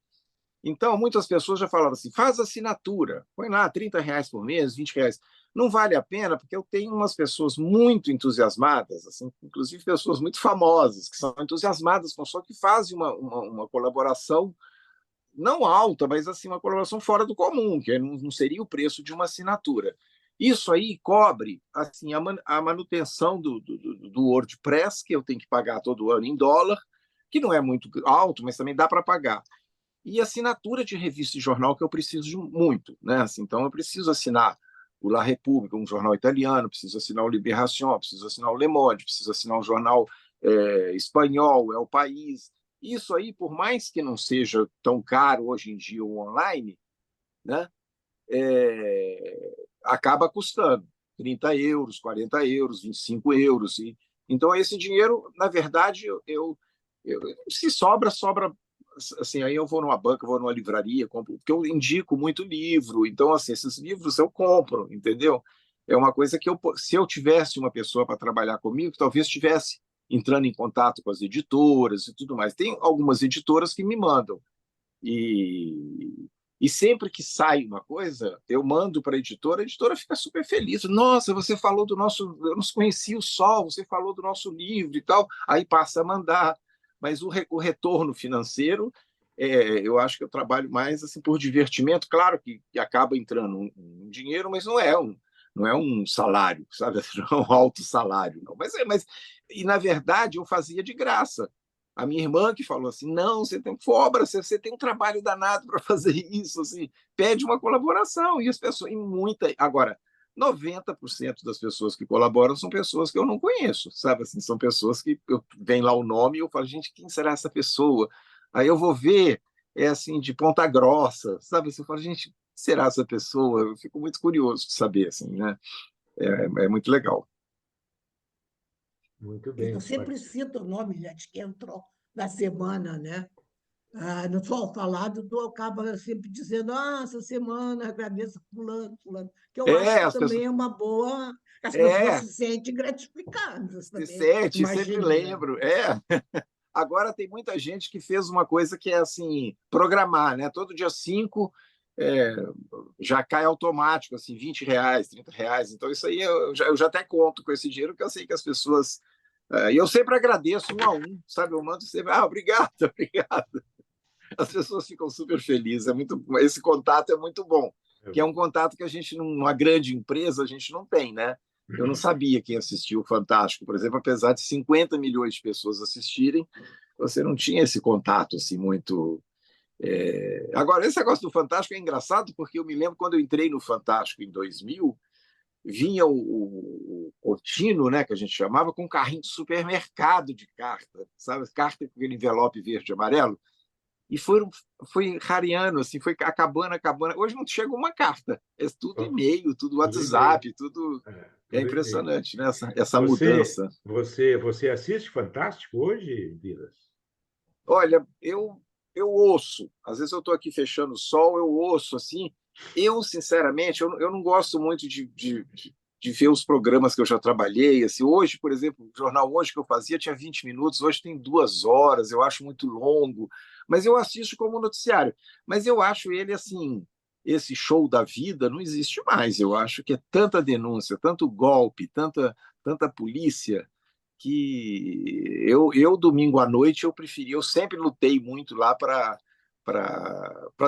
Então, muitas pessoas já falaram assim: faz assinatura, põe lá R$ 30 por mês, R$ 20. Não vale a pena, porque eu tenho umas pessoas muito entusiasmadas, assim, inclusive pessoas muito famosas, que são entusiasmadas com só que fazem uma colaboração não alta, mas assim uma colaboração fora do comum, que não seria o preço de uma assinatura. Isso aí cobre assim a manutenção do WordPress, que eu tenho que pagar todo ano em dólar, que não é muito alto, mas também dá para pagar. E assinatura de revista e jornal, que eu preciso de muito, né? Assim, então eu preciso assinar o La Repubblica, um jornal italiano, preciso assinar o Libération, preciso assinar o Le Monde, preciso assinar um jornal espanhol, É o País. Isso aí, por mais que não seja tão caro hoje em dia o online, né? Acaba custando €30, €40, €25. Então, esse dinheiro, na verdade, se sobra, sobra. Assim, aí eu vou numa banca, vou numa livraria, compro, porque eu indico muito livro. Então, assim, esses livros eu compro, entendeu? É uma coisa que se eu tivesse uma pessoa para trabalhar comigo, talvez estivesse entrando em contato com as editoras e tudo mais. Tem algumas editoras que me mandam. E sempre que sai uma coisa, eu mando para a editora fica super feliz. Nossa, você falou do nosso. Eu não conhecia o Sol, você falou do nosso livro e tal. Aí passa a mandar. Mas o retorno financeiro, eu acho que eu trabalho mais assim por divertimento. Claro que acaba entrando um dinheiro, mas não é um salário, sabe? Não é um alto salário, não. Mas e na verdade eu fazia de graça. A minha irmã que falou assim: não, você tem cobra, você tem um trabalho danado para fazer isso, assim, pede uma colaboração. E as pessoas, agora, 90% das pessoas que colaboram são pessoas que eu não conheço, sabe? Assim, são pessoas que vem lá o nome e eu falo: gente, quem será essa pessoa? Aí eu vou ver, assim, de Ponta Grossa, sabe? Assim, eu falo: gente, quem será essa pessoa? Eu fico muito curioso de saber, assim, né? É muito legal. Muito E bem. eu sempre cito o nome, gente, que entrou na semana, né? No Sol Falado, tu acaba sempre dizendo: essa semana agradeço fulano, fulano, que eu acho que As pessoas. também é uma boa, as pessoas se sentem gratificadas Se também, sente, sempre imagino, né? lembro. Agora tem muita gente que fez uma coisa que é assim, programar, né? Todo dia 5 é, já cai automático, assim, R$ 20, R$ 30. Então, isso aí eu já até conto com esse dinheiro, que eu sei que as pessoas. E eu sempre agradeço um a um, sabe? Eu mando sempre: obrigado, obrigado. As pessoas ficam super felizes, esse contato é muito bom. que é um contato que a gente, numa grande empresa, a gente não tem, né? Eu não sabia quem assistiu o Fantástico, por exemplo, apesar de 50 milhões de pessoas assistirem, você não tinha esse contato assim muito. Agora, esse negócio do Fantástico é engraçado, porque eu me lembro quando eu entrei no Fantástico em 2000, vinha o Cortino, né, que a gente chamava, com um carrinho de supermercado de carta, sabe? Carta com aquele envelope verde e amarelo. E foi rareando, assim, foi acabando, acabando. Hoje não chega uma carta, é tudo e-mail, tudo Tudo e-mail. WhatsApp, tudo. É Tudo e-mail. impressionante, né? Essa mudança. Você assiste Fantástico hoje, Vilas? Olha, eu ouço. Às vezes eu estou aqui fechando o sol, eu ouço assim. Eu, sinceramente, eu não gosto muito de ver os programas que eu já trabalhei. Assim, hoje, por exemplo, o jornal hoje que eu fazia tinha 20 minutos, hoje tem 2 horas, eu acho muito longo. Mas eu assisto como noticiário. Mas eu acho ele assim, esse show da vida não existe mais. Eu acho que é tanta denúncia, tanto golpe, tanta polícia que domingo à noite eu sempre lutei muito lá para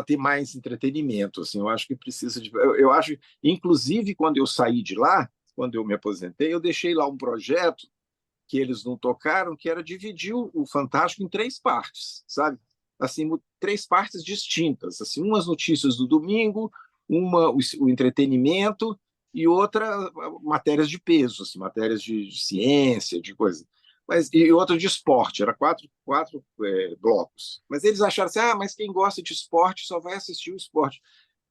ter mais entretenimento, assim. Eu acho que precisa de eu acho, inclusive quando eu saí de lá, quando eu me aposentei, eu deixei lá um projeto que eles não tocaram, que era dividir o Fantástico em 3 partes, sabe? Assim, 3 partes distintas, assim, umas notícias do domingo, uma o entretenimento e outra matérias de peso, assim, matérias de ciência, de coisa. E outra de esporte, era quatro blocos. Mas eles acharam assim, mas quem gosta de esporte só vai assistir o esporte.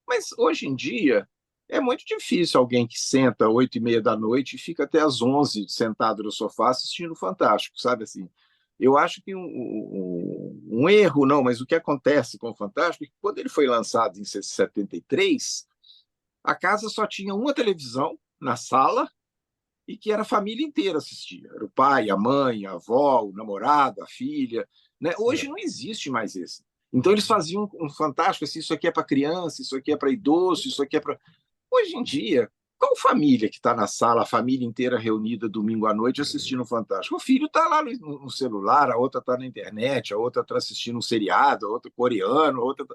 Mas hoje em dia é muito difícil alguém que senta às 8h30 da noite e fica até às 11 sentado no sofá assistindo o Fantástico, sabe assim? Eu acho que um erro, não, mas o que acontece com o Fantástico é que quando ele foi lançado em 73, a casa só tinha uma televisão na sala e que era a família inteira assistia. Era o pai, a mãe, a avó, o namorado, a filha. Né? Hoje não existe mais esse. Então eles faziam um Fantástico assim, isso aqui é para criança, isso aqui é para idoso, isso aqui é para... Hoje em dia, qual família que está na sala, a família inteira reunida domingo à noite assistindo o Fantástico? O filho está lá no celular, a outra está na internet, a outra está assistindo um seriado, a outra coreano, a outra...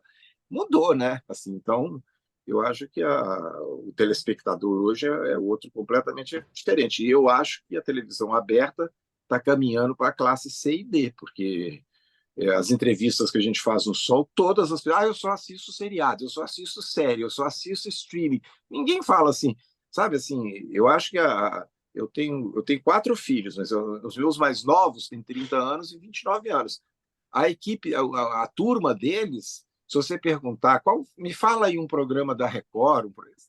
Mudou, né? Assim, então, eu acho que o telespectador hoje é outro completamente diferente. E eu acho que a televisão aberta está caminhando para a classe C e D, porque as entrevistas que a gente faz no Sol, todas as pessoas, eu só assisto seriado, eu só assisto série, eu só assisto streaming. Ninguém fala assim, sabe assim, eu acho que eu tenho 4 filhos, mas os meus mais novos têm 30 anos e 29 anos. A equipe, a turma deles, se você perguntar, me fala aí um programa da Record, por exemplo.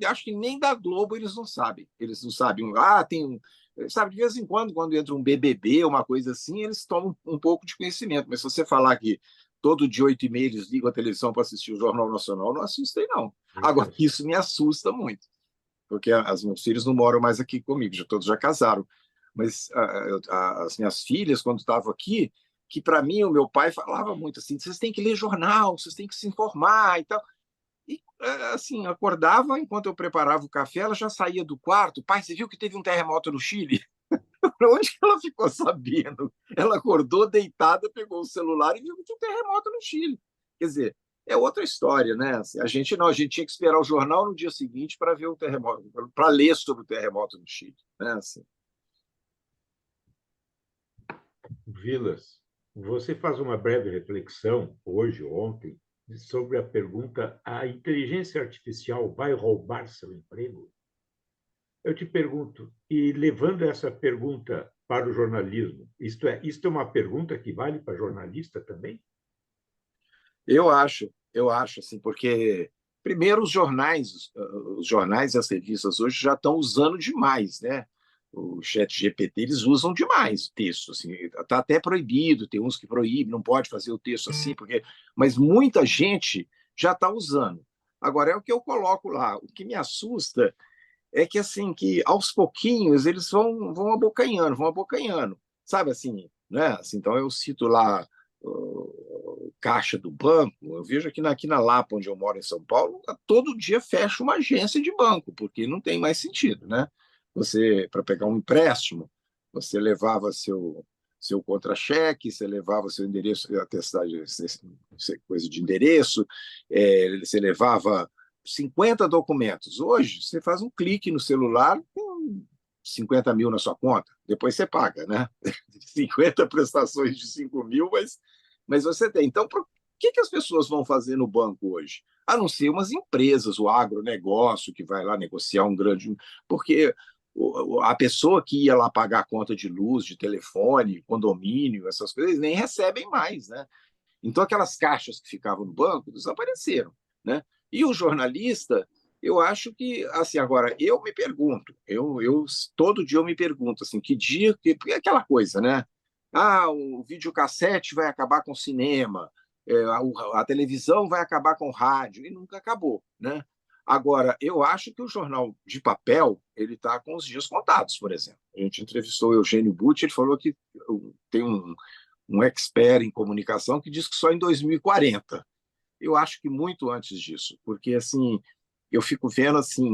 Acho que nem da Globo eles não sabem. Eles não sabem. Tem sabe, de vez em quando entra um BBB, uma coisa assim, eles tomam um pouco de conhecimento. Mas se você falar que todo dia 8h30 eles ligam a televisão para assistir o Jornal Nacional, não assistem, não. Agora, isso me assusta muito, porque os meus filhos não moram mais aqui comigo, todos já casaram. Mas as minhas filhas, quando estavam aqui, que para mim o meu pai falava muito assim, vocês têm que ler jornal, vocês têm que se informar e tal. E, assim, acordava, enquanto eu preparava o café, ela já saía do quarto. Pai, você viu que teve um terremoto no Chile? Para onde ela ficou sabendo? Ela acordou deitada, pegou o celular e viu que tinha um terremoto no Chile. Quer dizer, é outra história, né? Assim, a gente tinha que esperar o jornal no dia seguinte para ver o terremoto, para ler sobre o terremoto no Chile. Né? Assim. Vilas, você faz uma breve reflexão, hoje ou ontem, sobre a pergunta: a inteligência artificial vai roubar seu emprego? Eu te pergunto, e levando essa pergunta para o jornalismo, isto é uma pergunta que vale para jornalista também? Eu acho assim, porque primeiro os jornais e as revistas hoje já estão usando demais, né? O ChatGPT, eles usam demais o texto, assim, está até proibido, tem uns que proíbem, não pode fazer o texto assim, mas muita gente já está usando. Agora, é o que eu coloco lá. O que me assusta é que, assim, que aos pouquinhos eles vão abocanhando, sabe assim, né? Assim, então eu cito lá o caixa do banco, eu vejo aqui na Lapa, onde eu moro em São Paulo, todo dia fecha uma agência de banco, porque não tem mais sentido, né? Você, para pegar um empréstimo, você levava seu contra-cheque, você levava seu endereço, atestado, coisa de endereço, você levava 50 documentos. Hoje, você faz um clique no celular, tem 50 mil na sua conta, depois você paga, né? 50 prestações de 5 mil, mas você tem. Então, por que as pessoas vão fazer no banco hoje? A não ser umas empresas, o agronegócio, que vai lá negociar um grande. Porque a pessoa que ia lá pagar a conta de luz, de telefone, condomínio, essas coisas, nem recebem mais, né? Então, aquelas caixas que ficavam no banco desapareceram, né? E o jornalista, eu acho que, assim, agora, eu me pergunto, todo dia eu me pergunto, assim, que dia, porque é aquela coisa, né? Ah, o videocassete vai acabar com o cinema, a televisão vai acabar com o rádio, e nunca acabou, né? Agora, eu acho que o jornal de papel, ele está com os dias contados, por exemplo. A gente entrevistou o Eugênio Butti, ele falou que tem um expert em comunicação que diz que só em 2040. Eu acho que muito antes disso, porque assim, eu fico vendo assim,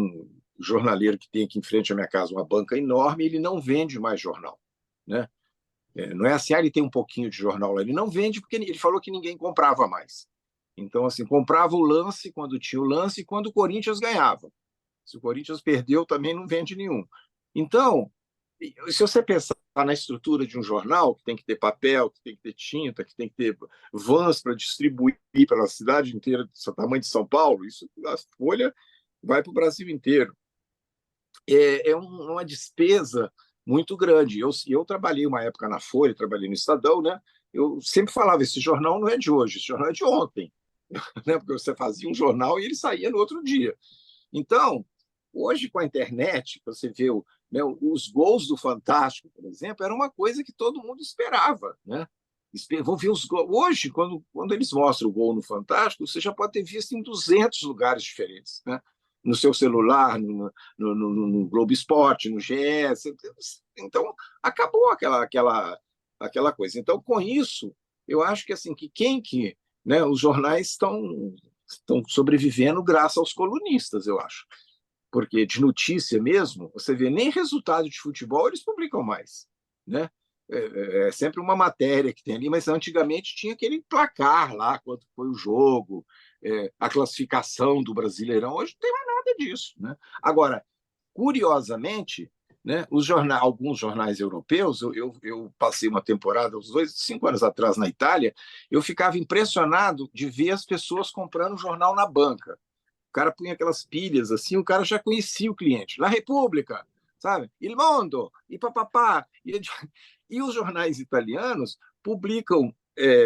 o jornaleiro que tem aqui em frente à minha casa uma banca enorme, ele não vende mais jornal, né? Não é assim, ele tem um pouquinho de jornal lá, ele não vende porque ele falou que ninguém comprava mais. Então, assim, comprava o lance quando tinha o lance e quando o Corinthians ganhava. Se o Corinthians perdeu, também não vende nenhum. Então, se você pensar na estrutura de um jornal, que tem que ter papel, que tem que ter tinta, que tem que ter vans para distribuir pela cidade inteira, do tamanho de São Paulo, isso, a folha vai para o Brasil inteiro. É uma despesa muito grande. Eu trabalhei uma época na Folha, trabalhei no Estadão, né? Eu sempre falava, esse jornal não é de hoje, esse jornal é de ontem. Né? Porque você fazia um jornal e ele saía no outro dia. Então, hoje, com a internet, você vê né, os gols do Fantástico, por exemplo, era uma coisa que todo mundo esperava. Né? Vou ver os gols. Hoje, quando eles mostram o gol no Fantástico, você já pode ter visto em 200 lugares diferentes. Né? No seu celular, no Globo Esporte, no GE. Então, acabou aquela coisa. Então, com isso, eu acho que assim né, os jornais estão sobrevivendo graças aos colunistas, eu acho. Porque de notícia mesmo, você vê, nem resultado de futebol eles publicam mais. Né? É sempre uma matéria que tem ali, mas antigamente tinha aquele placar lá, quanto foi o jogo, a classificação do Brasileirão. Hoje não tem mais nada disso. Né? Agora, curiosamente, né, alguns jornais europeus, eu passei uma temporada, uns 5 anos atrás, na Itália, eu ficava impressionado de ver as pessoas comprando jornal na banca. O cara punha aquelas pilhas assim, o cara já conhecia o cliente. La Repubblica, sabe? Il Mondo, e papapá. E os jornais italianos publicam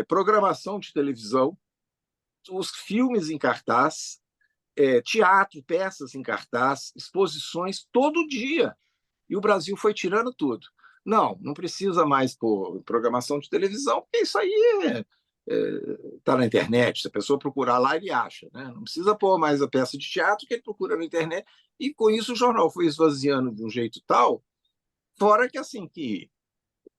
programação de televisão, os filmes em cartaz, teatro, peças em cartaz, exposições todo dia. E o Brasil foi tirando tudo. Não precisa mais pôr programação de televisão, porque isso aí está na internet. Se a pessoa procurar lá, ele acha. Né? Não precisa pôr mais a peça de teatro que ele procura na internet. E com isso o jornal foi esvaziando de um jeito tal, fora que assim que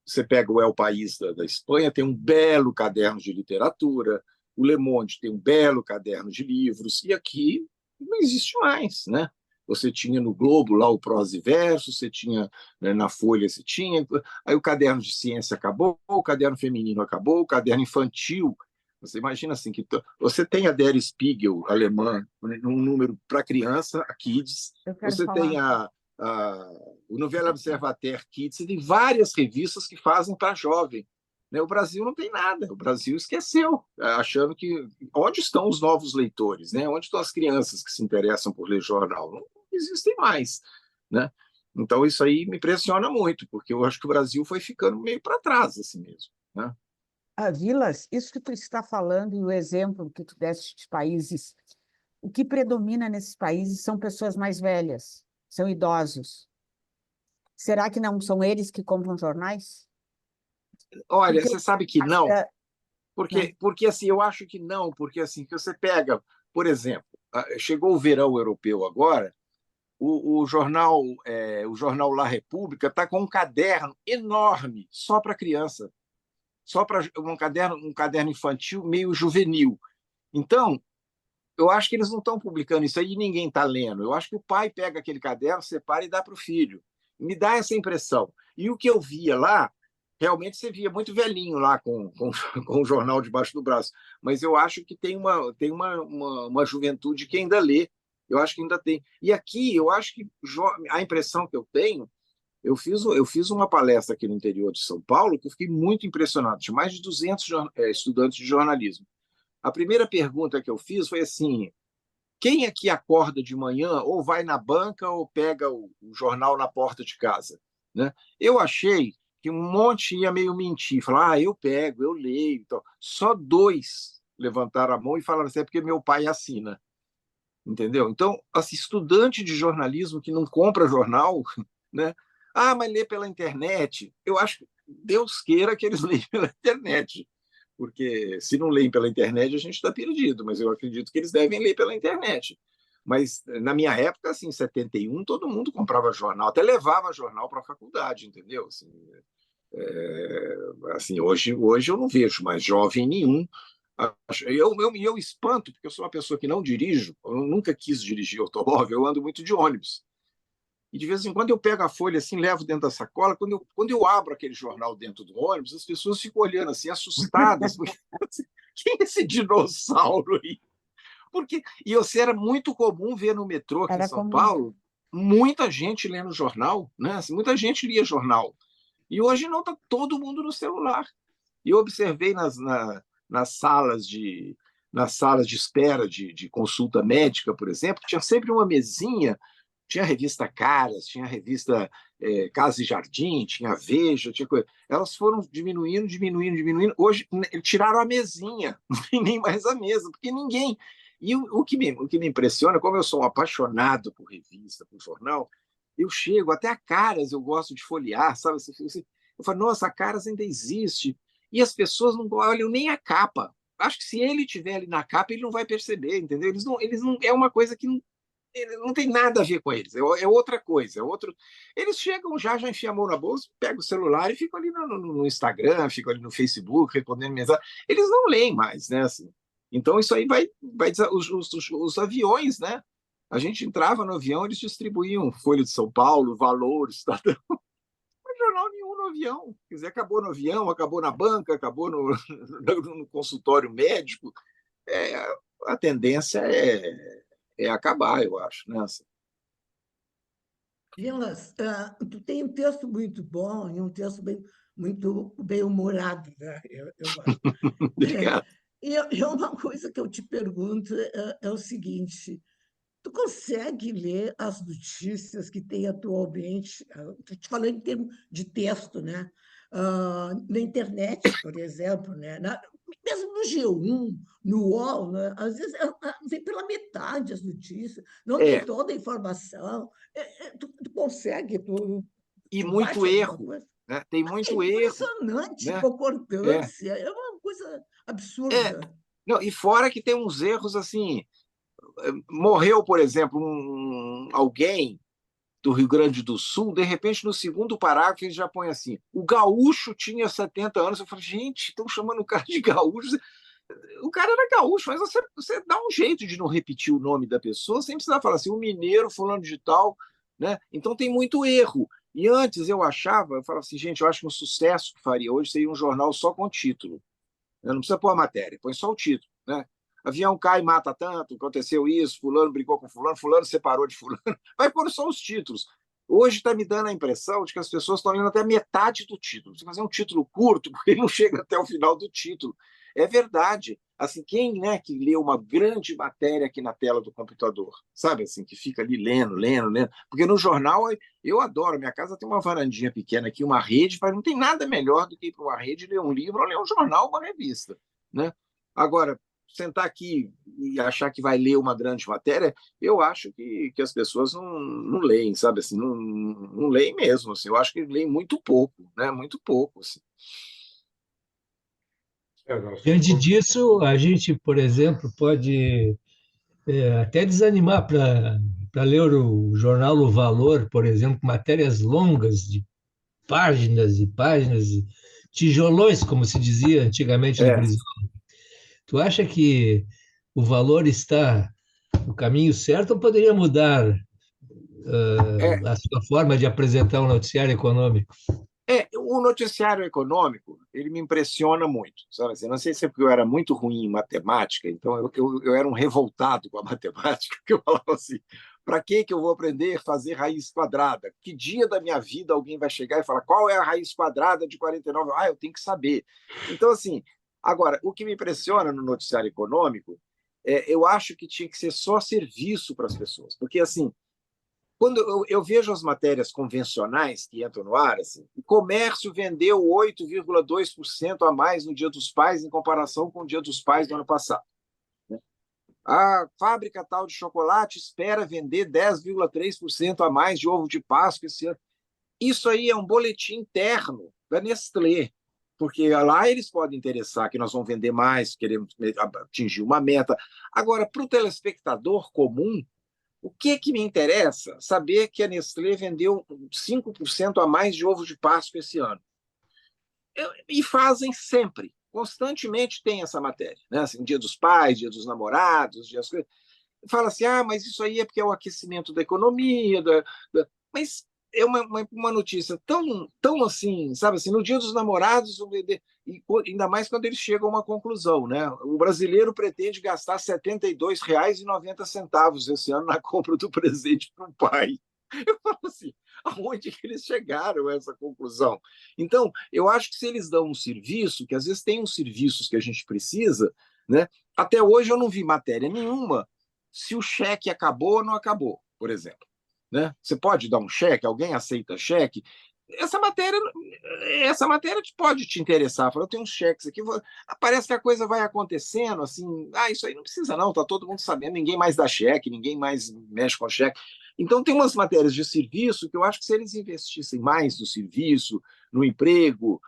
você pega o El País da Espanha, tem um belo caderno de literatura, o Le Monde tem um belo caderno de livros, e aqui não existe mais, né? Você tinha no Globo lá o Prosa e Verso, você tinha, né, na Folha você tinha, aí o caderno de ciência acabou, o caderno feminino acabou, o caderno infantil. Você imagina assim que você tem a Der Spiegel alemã, um número para criança, a Kids, você tem o Nouvelle Observateur Kids, você tem várias revistas que fazem para jovem. Né? O Brasil não tem nada, o Brasil esqueceu, achando que onde estão os novos leitores, né? Onde estão as crianças que se interessam por ler jornal? Não existem mais. Né? Então, isso aí me impressiona muito, porque eu acho que o Brasil foi ficando meio para trás assim mesmo. Né? Vilas, isso que tu está falando e o exemplo que tu deste de países, o que predomina nesses países são pessoas mais velhas, são idosos. Será que não são eles que compram jornais? Olha, Porque você sabe que não, porque assim, eu acho que não, porque assim, que você pega, por exemplo, chegou o verão europeu agora, o jornal La República está com um caderno enorme só para criança, só para um caderno infantil meio juvenil. Então, eu acho que eles não estão publicando isso aí e ninguém está lendo. Eu acho que o pai pega aquele caderno, separa e dá para o filho. Me dá essa impressão. E o que eu via lá, realmente você via muito velhinho lá com o jornal debaixo do braço. Mas eu acho que tem uma juventude que ainda lê. Eu acho que ainda tem. E aqui, eu acho que a impressão que eu tenho, eu fiz uma palestra aqui no interior de São Paulo que eu fiquei muito impressionado. Tinha mais de 200 estudantes de jornalismo. A primeira pergunta que eu fiz foi assim: quem aqui acorda de manhã ou vai na banca ou pega o jornal na porta de casa? Né? Eu achei que um monte ia meio mentir, falar, eu pego, eu leio. Então. Só 2 levantaram a mão e falaram assim, é porque meu pai assina. Entendeu? Então, assim, estudante de jornalismo que não compra jornal, né? Mas lê pela internet. Eu acho que Deus queira que eles leiam pela internet, porque se não leem pela internet, a gente está perdido, mas eu acredito que eles devem ler pela internet. Mas na minha época, assim, em 71, todo mundo comprava jornal, até levava jornal para a faculdade, entendeu? Assim, hoje eu não vejo mais jovem nenhum. Eu espanto, porque eu sou uma pessoa que não dirijo, eu nunca quis dirigir automóvel, eu ando muito de ônibus. E de vez em quando eu pego a folha assim, levo dentro da sacola. Quando eu abro aquele jornal dentro do ônibus, as pessoas ficam olhando assim, assustadas. Porque, assim, quem é esse dinossauro aí? E era muito comum ver no metrô aqui em Era São comum. Paulo muita gente lendo jornal, né? Assim, muita gente lia jornal. E hoje não, está todo mundo no celular. E eu observei nas salas de espera de consulta médica, por exemplo, tinha sempre uma mesinha. Tinha a revista Caras, tinha a revista Casa e Jardim, tinha a Veja, tinha coisa. Elas foram diminuindo, diminuindo, diminuindo. Hoje tiraram a mesinha, não tem nem mais a mesa, porque ninguém. E o que me impressiona, como eu sou um apaixonado por revista, por jornal, eu chego, até a Caras eu gosto de folhear, sabe? Eu falo, nossa, a Caras ainda existe. E as pessoas não olham nem a capa. Acho que se ele estiver ali na capa, ele não vai perceber, entendeu? Eles não é uma coisa que não tem nada a ver com eles, é outra coisa, é outro. Eles chegam já enfiam a mão na bolsa, pegam o celular e ficam ali no Instagram, ficam ali no Facebook, respondendo mensagem. Eles não leem mais, né? Assim. Então, isso aí vai os aviões, né? A gente entrava no avião, eles distribuíam Folha de São Paulo, Valor, Estadão. Não tem jornal nenhum no avião. Quer dizer, acabou no avião, acabou na banca, acabou no consultório médico. A tendência é acabar, eu acho, né? Vilas, tu tem um texto muito bom e um texto muito bem-humorado, né? Eu gosto. Obrigado. E uma coisa que eu te pergunto é o seguinte: tu consegue ler as notícias que tem atualmente? Estou te falando em termos de texto, né? Na internet, por exemplo, né? Mesmo no G1, no UOL, né? Às vezes vem pela metade as notícias, não tem toda a informação. Tu consegue, E tu muito bate alguma erro, coisa? né? Tem muito É erro, impressionante, né? concordância, é uma coisa absurda. Não, e fora que tem uns erros assim, morreu, por exemplo, alguém do Rio Grande do Sul, de repente, no segundo parágrafo, eles já põem assim: o gaúcho tinha 70 anos. Eu falo, gente, estão chamando o cara de gaúcho. O cara era gaúcho, mas você dá um jeito de não repetir o nome da pessoa sem precisar falar assim, o mineiro, fulano de tal, né? Então tem muito erro. E antes eu falava assim, gente, eu acho que um sucesso que faria hoje seria um jornal só com título. Não precisa pôr a matéria, põe só o título, né? Avião cai, mata tanto, aconteceu isso, fulano brigou com fulano, fulano separou de fulano. Vai pôr só os títulos. Hoje está me dando a impressão de que as pessoas estão lendo até metade do título. Você fazer um título curto, porque ele não chega até o final do título. É verdade. Assim, quem, né, que lê uma grande matéria aqui na tela do computador, sabe, assim, que fica ali lendo, lendo, lendo. Porque no jornal eu adoro. Minha casa tem uma varandinha pequena aqui, uma rede, mas não tem nada melhor do que ir para uma rede ler um livro ou ler um jornal, uma revista, né? Agora, sentar aqui e achar que vai ler uma grande matéria, eu acho que as pessoas não leem, sabe? Assim, não leem mesmo. Assim, eu acho que leem muito pouco, né? Muito pouco. Assim. Diante disso, a gente, por exemplo, pode até desanimar para ler o jornal O Valor, por exemplo, matérias longas de páginas e páginas, tijolões, como se dizia antigamente no Brasil. Tu acha que o Valor está no caminho certo ou poderia mudar a sua forma de apresentar um noticiário econômico? o noticiário econômico, ele me impressiona muito, sabe assim? Não sei se é porque eu era muito ruim em matemática, então eu era um revoltado com a matemática, que eu falava assim, para que eu vou aprender a fazer raiz quadrada? Que dia da minha vida alguém vai chegar e falar qual é a raiz quadrada de 49? Ah, eu tenho que saber. Então, assim, agora, o que me impressiona no noticiário econômico, eu acho que tinha que ser só serviço para as pessoas, porque, assim, quando eu vejo as matérias convencionais que entram no ar, assim, o comércio vendeu 8,2% a mais no Dia dos Pais em comparação com o Dia dos Pais do ano passado. Né? A fábrica tal de chocolate espera vender 10,3% a mais de ovo de Páscoa esse ano. Isso aí é um boletim interno da Nestlé, porque lá eles podem interessar que nós vamos vender mais, queremos atingir uma meta. Agora, para o telespectador comum, o que me interessa? Saber que a Nestlé vendeu 5% a mais de ovo de Páscoa esse ano. E fazem sempre, constantemente tem essa matéria. Né? Assim, Dia dos Pais, Dia dos Namorados, Dia das coisas. Fala assim, mas isso aí é porque é o aquecimento da economia. Mas é uma notícia tão assim, sabe assim, no Dia dos Namorados, e ainda mais quando eles chegam a uma conclusão, né? O brasileiro pretende gastar R$ 72,90 esse ano na compra do presente para o pai. Eu falo assim, aonde que eles chegaram a essa conclusão? Então, eu acho que se eles dão um serviço, que às vezes tem uns serviços que a gente precisa, né? Até hoje eu não vi matéria nenhuma se o cheque acabou ou não acabou, por exemplo. Né? Você pode dar um cheque, alguém aceita cheque? Essa matéria pode te interessar. Fala, eu tenho uns cheques aqui, parece que a coisa vai acontecendo assim, isso aí não precisa não, tá todo mundo sabendo, ninguém mais dá cheque, ninguém mais mexe com cheque. Então tem umas matérias de serviço que eu acho que se eles investissem mais no serviço, no emprego,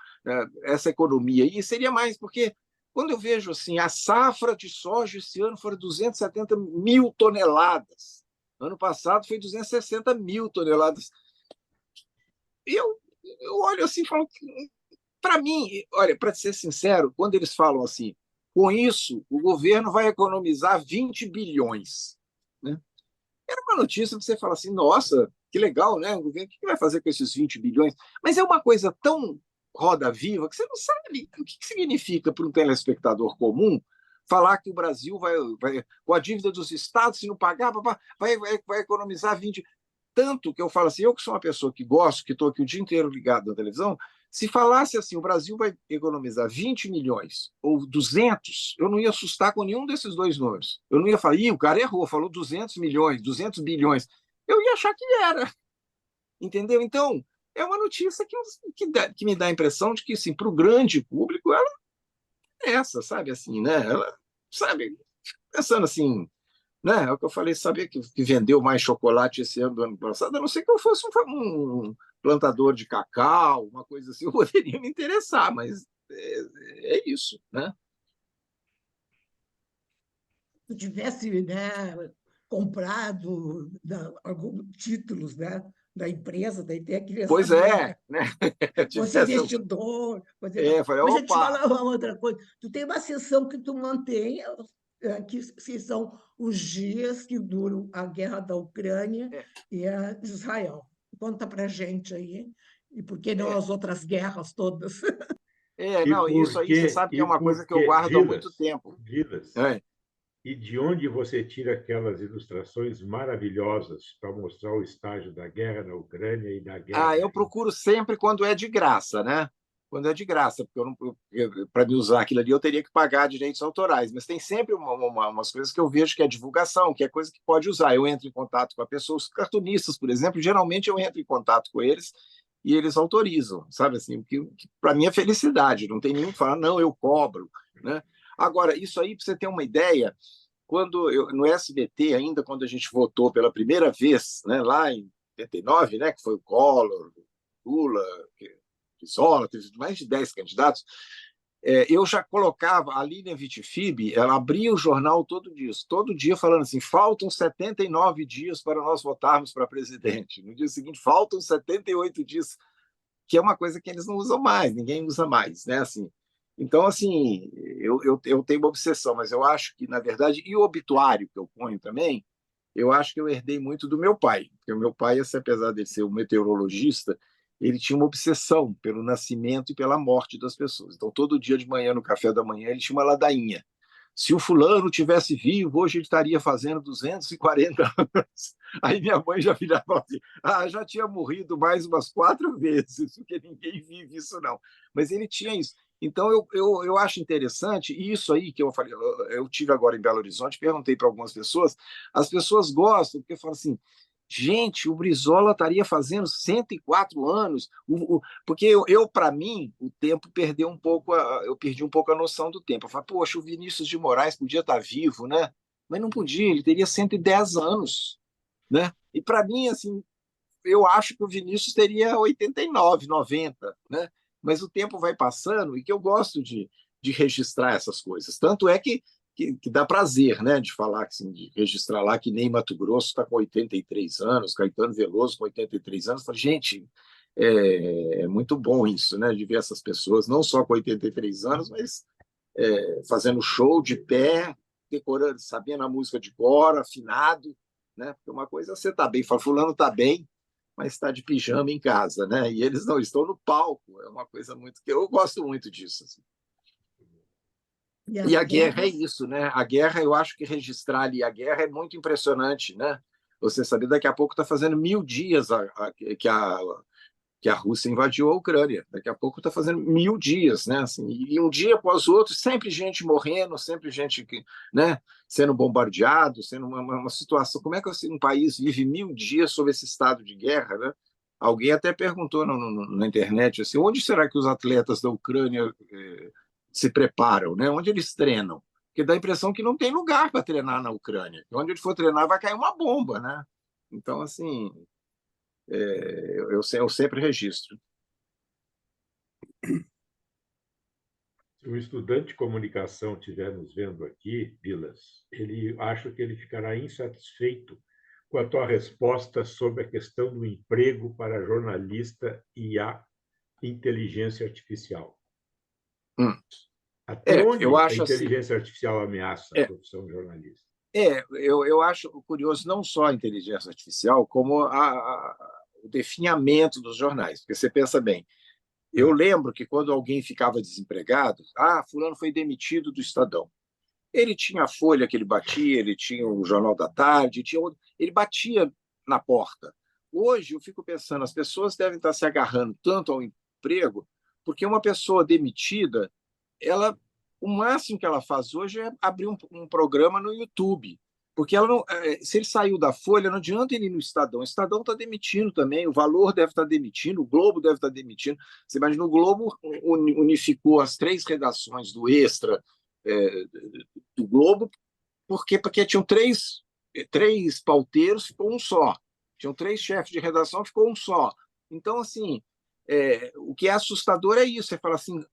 essa economia aí, seria mais, porque quando eu vejo assim, a safra de soja esse ano foram 270 mil toneladas. Ano passado foi 260 mil toneladas. Eu olho assim e falo, para mim, olha, para ser sincero, quando eles falam assim, com isso o governo vai economizar 20 bilhões. Né? Era uma notícia que você fala assim, nossa, que legal, né? O governo, o que vai fazer com esses 20 bilhões? Mas é uma coisa tão roda viva que você não sabe o que significa para um telespectador comum falar que o Brasil vai com a dívida dos estados, se não pagar, vai economizar 20. Tanto que eu falo assim, eu que sou uma pessoa que gosto, que estou aqui o dia inteiro ligado na televisão, se falasse assim, o Brasil vai economizar 20 milhões ou 200, eu não ia assustar com nenhum desses dois números. Eu não ia falar, o cara errou, falou 200 milhões, 200 bilhões. Eu ia achar que era. Entendeu? Então, é uma notícia que me dá a impressão de que, assim, para o grande público, ela é essa, sabe? Assim, né? Ela, sabe, pensando assim, né? É o que eu falei, sabia que vendeu mais chocolate esse ano do ano passado, a não ser que eu fosse um plantador de cacau, uma coisa assim, eu poderia me interessar, mas é isso, né? Se tivesse, né, comprado alguns títulos, né, da empresa, daí tem aquele Pois saber, né? você investidor. Falei, Mas eu te opa! falar uma outra coisa, tu tem uma sessão que tu mantém, que são os dias que duram a guerra da Ucrânia e a de Israel. Conta para gente aí, e por que não as outras guerras todas? Não, isso aí você sabe que é uma coisa que eu guardo há muito tempo. Vilas, e de onde você tira aquelas ilustrações maravilhosas para mostrar o estágio da guerra na Ucrânia e da guerra? Eu procuro sempre quando é de graça, né? Quando é de graça, porque para me usar aquilo ali eu teria que pagar direitos autorais, mas tem sempre umas coisas que eu vejo que é divulgação, que é coisa que pode usar. Eu entro em contato com a pessoa, os cartunistas, por exemplo, geralmente eu entro em contato com eles e eles autorizam, sabe assim, que para mim é felicidade, não tem nenhum que fala, não, eu cobro, né? Agora, isso aí, para você ter uma ideia, no SBT, ainda quando a gente votou pela primeira vez, né, lá em 89, né, que foi o Collor, Lula, Pisola, teve mais de 10 candidatos, eu já colocava, a Lilian Vitifib, ela abria o jornal todo dia falando assim, faltam 79 dias para nós votarmos para presidente. No dia seguinte, faltam 78 dias, que é uma coisa que eles não usam mais, ninguém usa mais, né, assim. Então, assim, eu tenho uma obsessão, mas eu acho que, na verdade, e o obituário que eu ponho também, eu acho que eu herdei muito do meu pai, porque o meu pai, apesar de ser um meteorologista, ele tinha uma obsessão pelo nascimento e pela morte das pessoas. Então, todo dia de manhã, no café da manhã, ele tinha uma ladainha. Se o fulano tivesse vivo, hoje ele estaria fazendo 240 anos. Aí minha mãe já virava assim, já tinha morrido mais umas 4 vezes, porque ninguém vive isso, não. Mas ele tinha isso. Então, eu acho interessante, e isso aí que eu falei, eu tive agora em Belo Horizonte, perguntei para algumas pessoas, as pessoas gostam, porque falam assim, gente, o Brizola estaria fazendo 104 anos, porque para mim, o tempo perdeu um pouco, eu perdi um pouco a noção do tempo. Eu falei, poxa, o Vinícius de Moraes podia estar vivo, né? Mas não podia, ele teria 110 anos, né? E para mim, assim, eu acho que o Vinícius teria 89, 90, né? Mas o tempo vai passando e que eu gosto de registrar essas coisas. Tanto é que dá prazer, né, de falar, assim, de registrar lá que nem Mato Grosso está com 83 anos, Caetano Veloso com 83 anos. Falei, gente, é muito bom isso, né, de ver essas pessoas, não só com 83 anos, mas fazendo show de pé, decorando, sabendo a música de cor, afinado, né? Porque uma coisa é você tá bem, fala, fulano tá bem, mas está de pijama em casa, né? E eles não estão no palco. É uma coisa muito que eu gosto muito disso. Assim. E a guerra é isso, né? A guerra, eu acho que registrar ali a guerra é muito impressionante, né? Você saber, daqui a pouco está fazendo 1000 dias que a Rússia invadiu a Ucrânia. Daqui a pouco está fazendo 1000 dias, né? Assim, e um dia após o outro, sempre gente morrendo, sempre gente né, sendo bombardeado, sendo uma situação. Como é que um país vive 1000 dias sob esse estado de guerra, né? Alguém até perguntou na internet assim, onde será que os atletas da Ucrânia se preparam, né? Onde eles treinam? Porque dá a impressão que não tem lugar para treinar na Ucrânia. Onde ele for treinar vai cair uma bomba, né? Então, assim, eu sempre registro. Se um estudante de comunicação estiver nos vendo aqui, Vilas, acho que ele ficará insatisfeito com a tua resposta sobre a questão do emprego para jornalista e a inteligência artificial. Até onde eu a acho inteligência artificial ameaça a profissão de jornalista? Eu acho curioso não só a inteligência artificial, como o definhamento dos jornais. Porque você pensa bem, eu lembro que quando alguém ficava desempregado, fulano foi demitido do Estadão. Ele tinha a Folha que ele batia, ele tinha o Jornal da Tarde, ele batia na porta. Hoje, eu fico pensando, as pessoas devem estar se agarrando tanto ao emprego, porque uma pessoa demitida, o máximo que ela faz hoje é abrir um programa no YouTube. Porque ela não, se ele saiu da Folha, não adianta ele ir no Estadão. O Estadão está demitindo também, o Valor deve estar demitindo, o Globo deve estar demitindo. Você imagina, o Globo unificou as 3 redações do Extra, do Globo, porque tinham 3 pauteiros, ficou um só. Tinham 3 chefes de redação, ficou um só. Então, assim, o que é assustador é isso. Você fala assim,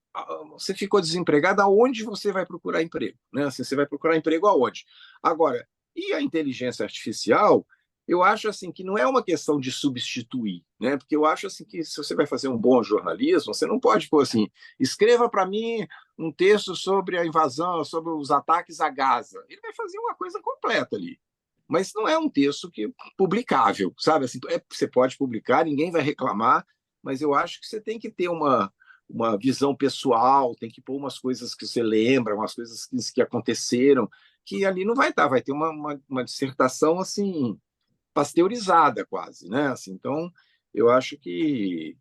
você ficou desempregado, aonde você vai procurar emprego? Né? Assim, você vai procurar emprego aonde? Agora, e a inteligência artificial, eu acho assim que não é uma questão de substituir, né? Porque eu acho assim que se você vai fazer um bom jornalismo, você não pode pôr assim, escreva para mim um texto sobre a invasão, sobre os ataques a Gaza. Ele vai fazer uma coisa completa ali. Mas não é um texto publicável, sabe? Assim, você pode publicar, ninguém vai reclamar, mas eu acho que você tem que ter uma visão pessoal, tem que pôr umas coisas que você lembra, umas coisas que aconteceram, que ali não vai estar, vai ter uma dissertação assim pasteurizada quase, né? Assim, então, eu acho que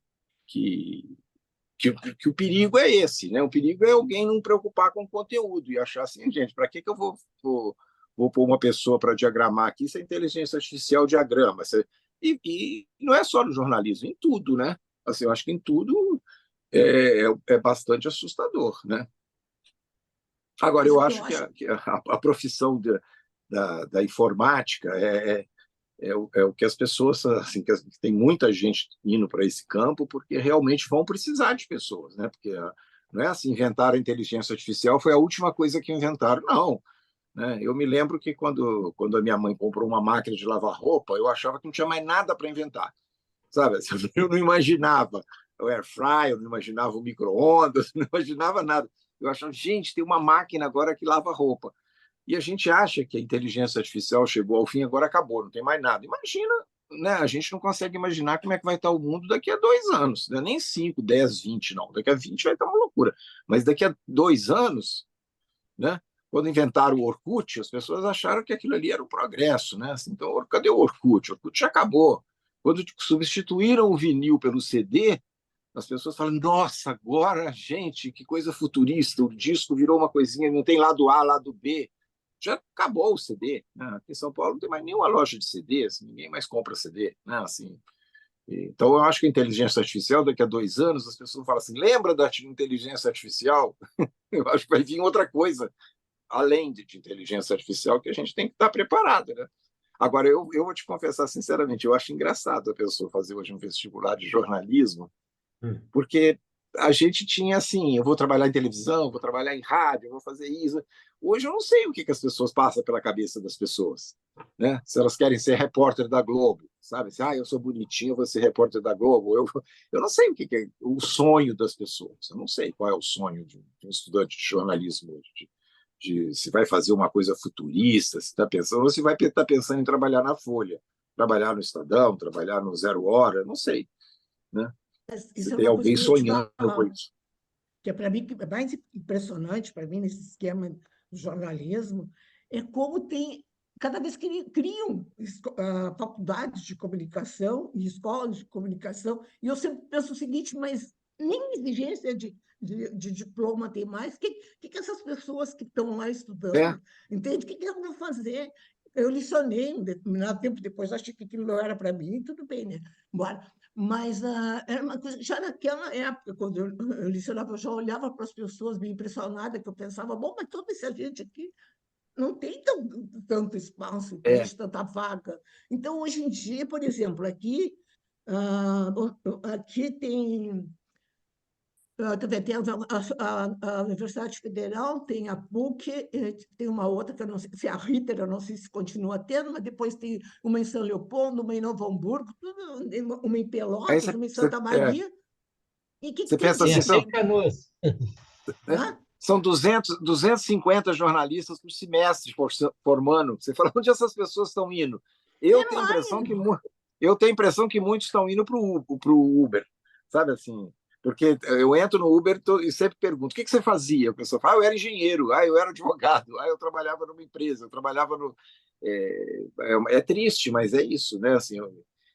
o perigo é esse, né? O perigo é alguém não preocupar com o conteúdo e achar assim, gente, para que eu vou pôr uma pessoa para diagramar aqui se a inteligência artificial diagrama? E não é só no jornalismo, em tudo, né? Assim, eu acho que em tudo é bastante assustador, né? Agora, eu acho que a profissão da informática é o que as pessoas, assim, que tem muita gente indo para esse campo porque realmente vão precisar de pessoas, né? Porque não é assim, inventaram a inteligência artificial, foi a última coisa que inventaram, não. Né? Eu me lembro que quando a minha mãe comprou uma máquina de lavar roupa, eu achava que não tinha mais nada para inventar, sabe? Eu não imaginava o air fryer, eu não imaginava o micro-ondas, não imaginava nada. Eu achava, gente, tem uma máquina agora que lava roupa. E a gente acha que a inteligência artificial chegou ao fim, agora acabou, não tem mais nada. Imagina né, a gente não consegue imaginar como é que vai estar o mundo daqui a 2 anos, né? Nem 5, 10, 20, não. Daqui a 20 vai estar uma loucura. Mas daqui a 2 anos, né? Quando inventaram o Orkut, as pessoas acharam que aquilo ali era um progresso, né? Assim, então, cadê o Orkut? O Orkut já acabou. Quando substituíram o vinil pelo CD, as pessoas falam: nossa, agora, gente, que coisa futurista, o disco virou uma coisinha, não tem lado A, lado B. Já acabou o CD, né? Aqui em São Paulo não tem mais nenhuma loja de CD, assim, ninguém mais compra CD, né? Assim, então, eu acho que a inteligência artificial, daqui a 2 anos, as pessoas falam assim: lembra da inteligência artificial? Eu acho que vai vir outra coisa, além de inteligência artificial, que a gente tem que estar preparado, né? Agora, eu vou te confessar sinceramente, eu acho engraçado a pessoa fazer hoje um vestibular de jornalismo, porque a gente tinha assim: eu vou trabalhar em televisão, vou trabalhar em rádio, vou fazer isso. Hoje eu não sei o que as pessoas passam pela cabeça das pessoas, né? Se elas querem ser repórter da Globo, sabe? Se, eu sou bonitinho, eu vou ser repórter da Globo. Eu não sei o que é o sonho das pessoas. Eu não sei qual é o sonho de um estudante de jornalismo hoje. Se vai fazer uma coisa futurista, se está pensando, ou se vai estar pensando em trabalhar na Folha, trabalhar no Estadão, trabalhar no Zero Hora, não sei, né? Isso Se é tem uma coisa alguém que eu ia te sonhando com falar, isso. que é para mim que é mais impressionante para mim nesse esquema do jornalismo, é como tem cada vez que criam faculdades de comunicação e escolas de comunicação, e eu sempre penso o seguinte: mas nem exigência de diploma tem mais. O que essas pessoas que estão lá É, estudando, entende? O que elas vão fazer? Eu licionei um determinado tempo depois, achei que aquilo não era para mim, tudo bem, né? Bora. Mas era uma coisa, já naquela época, quando eu licionava, eu já olhava para as pessoas meio impressionada, que eu pensava: bom, mas toda essa gente aqui não tem tanto espaço, é. entende? Tanta vaga. Então, hoje em dia, por exemplo, ah, aqui tem, tem a Universidade Federal, tem a PUC, tem uma outra que eu não sei se é a Ritter, eu não sei se continua tendo, mas depois tem uma em São Leopoldo, uma em Novo Hamburgo, uma em Aí Pelotas, você, uma em você, Santa é, Maria. E o que você tem pensa de Tem assim: até são, em Canoas. né? hã? São 250 jornalistas por semestre formando. Você fala: onde essas pessoas estão indo? Eu Sei tenho a lá, impressão que, eu tenho a impressão que muitos estão indo para o Uber, sabe assim? Porque eu entro no Uber e sempre pergunto: o que você fazia? A pessoa fala: eu era engenheiro, eu era advogado, eu trabalhava numa empresa, eu trabalhava no. É triste, mas é isso, né? Assim,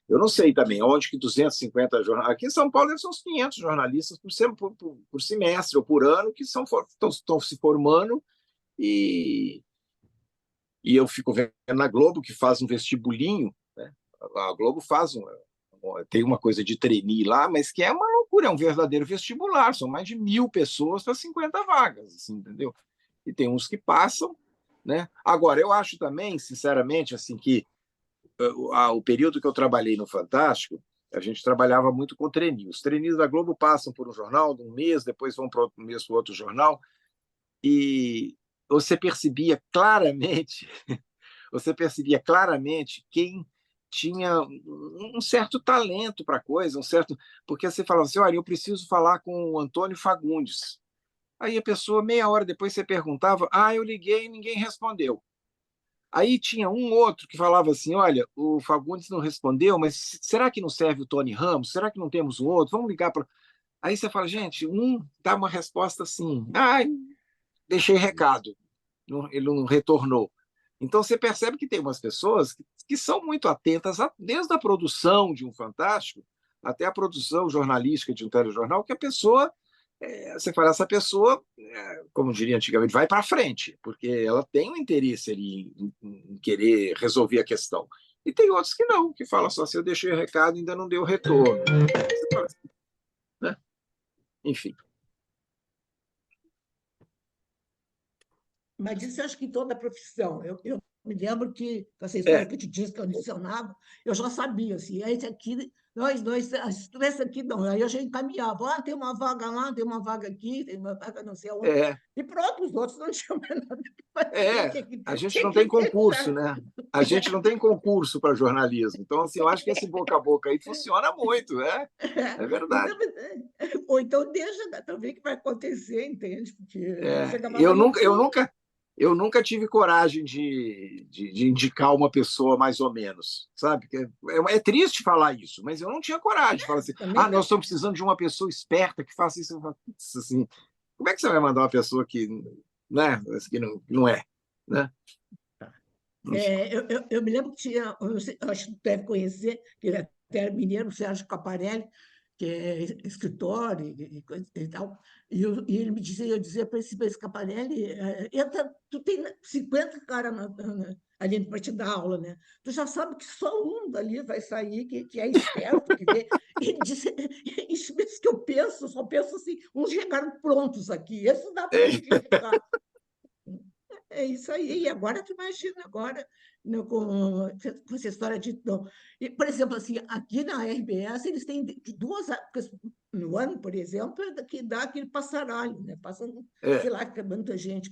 eu não sei também onde que 250 jornalistas. Aqui em São Paulo são uns 500 jornalistas por semestre ou por ano que estão se formando, e, e eu fico vendo na Globo que faz um vestibulinho, né? A Globo tem uma coisa de trainee lá, mas que é uma loucura, é um verdadeiro vestibular, são mais de 1.000 pessoas para 50 vagas, assim, entendeu? E tem uns que passam, né? Agora, eu acho também, sinceramente, assim, que o período que eu trabalhei no Fantástico, a gente trabalhava muito com trainee. Os trainees da Globo passam por um jornal de um mês, depois vão para um mês para outro jornal, e você percebia claramente, você percebia claramente quem tinha um certo talento para a coisa, porque você falava assim: olha, eu preciso falar com o Antônio Fagundes. Aí a pessoa, meia hora depois, você perguntava: eu liguei e ninguém respondeu. Aí tinha um outro que falava assim: olha, o Fagundes não respondeu, mas será que não serve o Tony Ramos? Será que não temos um outro? Vamos ligar para. Aí você fala: gente, dá uma resposta assim: deixei recado, ele não retornou. Então você percebe que tem umas pessoas que são muito atentas, desde a produção de um Fantástico até a produção jornalística de um telejornal, que a pessoa, você fala: essa pessoa, como diria antigamente, vai para frente, porque ela tem um interesse ali em querer resolver a questão. E tem outros que não, que falam só assim: eu deixei o recado e ainda não deu retorno. Você fala assim, né? Enfim. Mas isso eu acho que em toda a profissão. Eu me lembro que, com essa história É, que eu te disse que eu licionava, eu já sabia, assim, esse aqui, nós dois, esse aqui não. Aí eu já encaminhava: tem uma vaga lá, tem uma vaga aqui, tem uma vaga não sei aonde. é, E pronto, os outros não tinham mais nada para fazer, É, a gente tinha não que tem concurso, deixar. né? A gente não tem concurso para jornalismo. Então, assim, eu acho que esse boca a boca aí funciona muito, é verdade. Então, ou então deixa, né, também que vai acontecer, entende? Porque chega uma hora Eu não nunca, eu precisa. nunca, eu nunca tive coragem de indicar uma pessoa mais ou menos, sabe? É triste falar isso, mas eu não tinha coragem de falar assim, nós estamos precisando de uma pessoa esperta que faça isso. Assim, como é que você vai mandar uma pessoa que, né, que não é? Né? Eu me lembro que tinha, eu acho que deve conhecer, que ele até era mineiro, o Sérgio Caparelli, que é escritor e tal, e ele me dizia, eu dizia para esse Caparelli, tu tem 50 caras ali para te dar aula, né? Tu já sabe que só um dali vai sair, que é esperto, que vê. Ele disse, isso mesmo que eu penso, só penso assim, uns chegaram prontos aqui, esse dá para identificar. É isso aí. E agora tu imagina agora, né, com essa história de. Não. E, por exemplo, assim, aqui na RBS eles têm 2 épocas no ano, por exemplo, que dá aquele passaralho, né? Passando, sei lá, que é muita gente.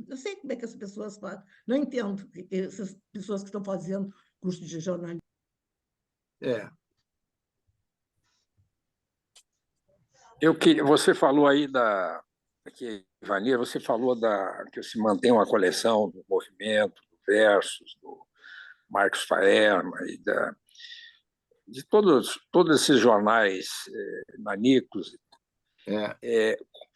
Não sei como é que as pessoas fazem. Não entendo essas pessoas que estão fazendo curso de jornalismo. Você falou aí aqui, Vanir, você falou que se mantém uma coleção do Movimento, do Versus, do Marcos Faerma e de todos esses jornais nanicos.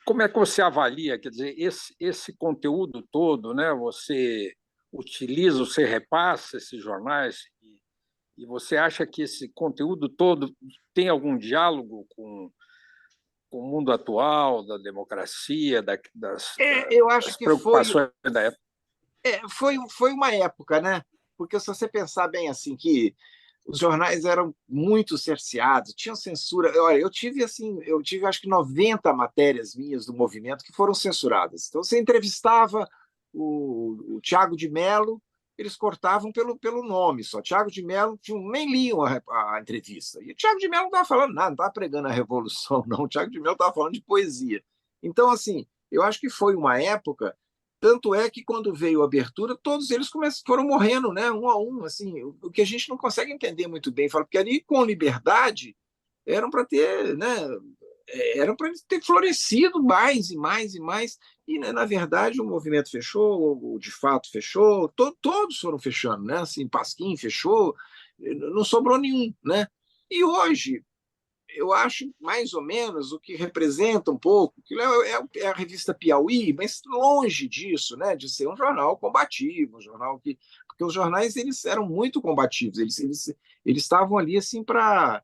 Como é que você avalia, quer dizer, esse conteúdo todo, né? Você utiliza, você repassa esses jornais e você acha que esse conteúdo todo tem algum diálogo com o mundo atual, da democracia, eu acho das que preocupações da época? Foi uma época, né? Porque se você pensar bem assim, que os jornais eram muito cerceados, tinham censura. Olha, eu tive acho que 90 matérias minhas do movimento que foram censuradas. Então, você entrevistava o Tiago de Mello, eles cortavam pelo nome só. Tiago de Mello nem liam a entrevista. E o Tiago de Mello não estava falando nada, não estava pregando a revolução, não. O Tiago de Mello estava falando de poesia. Então, assim, eu acho que foi uma época. Tanto é que, quando veio a abertura, todos eles foram morrendo, né, um a um. Assim, o que a gente não consegue entender muito bem. Porque ali, com liberdade, eram para ter, né, eram para ter florescido mais e mais e mais. E, né, na verdade, o movimento fechou, de fato fechou, todos foram fechando. Né? Assim, Pasquim fechou, não sobrou nenhum. Né? E hoje, eu acho mais ou menos o que representa um pouco, que é a revista Piauí, mas longe disso, né, de ser um jornal combativo, um jornal porque os jornais eles eram muito combativos, eles estavam ali assim para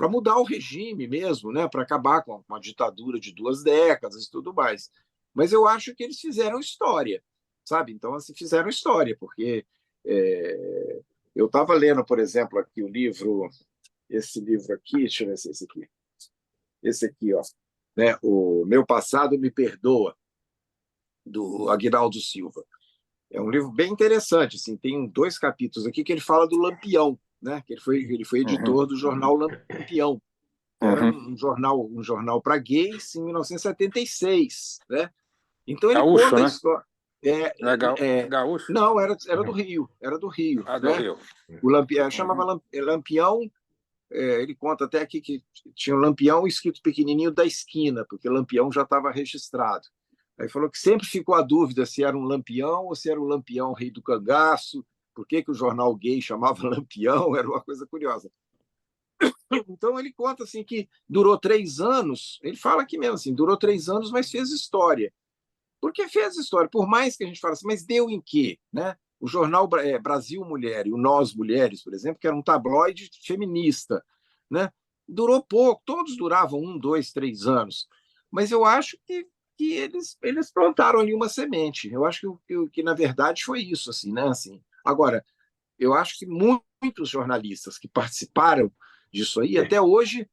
mudar o regime mesmo, né, para acabar com uma ditadura de 2 décadas e tudo mais. Mas eu acho que eles fizeram história, sabe? Então, assim, fizeram história, porque eu estava lendo, por exemplo, aqui esse livro aqui, deixa eu ver se é esse aqui. Esse aqui, ó, né? O Meu Passado Me Perdoa, do Aguinaldo Silva. É um livro bem interessante, assim, tem 2 capítulos aqui que ele fala do Lampião, né? Que ele foi editor do jornal Lampião. Era um jornal para gays em 1976, né? Então ele Gaúcho, conta a né? história. Gaúcho? Não, era do Rio, do Rio. Do né? Rio. O Lampião chamava Lampião. Ele conta até aqui que tinha um Lampião escrito pequenininho da esquina, porque Lampião já estava registrado. Aí falou que sempre ficou a dúvida se era um Lampião ou se era o Lampião Rei do Cangaço, por que o jornal gay chamava Lampião, era uma coisa curiosa. Então ele conta assim que durou 3 anos, ele fala aqui mesmo assim, durou 3 anos, mas fez história. Porque fez história, por mais que a gente fale assim, mas deu em quê? Né? O jornal Brasil Mulher e o Nós Mulheres, por exemplo, que era um tabloide feminista, né? Durou pouco, todos duravam 1, 2, 3 anos. Mas eu acho que eles plantaram ali uma semente. Eu acho que na verdade foi isso, assim, né? Assim, agora, eu acho que muitos jornalistas que participaram disso aí, até hoje,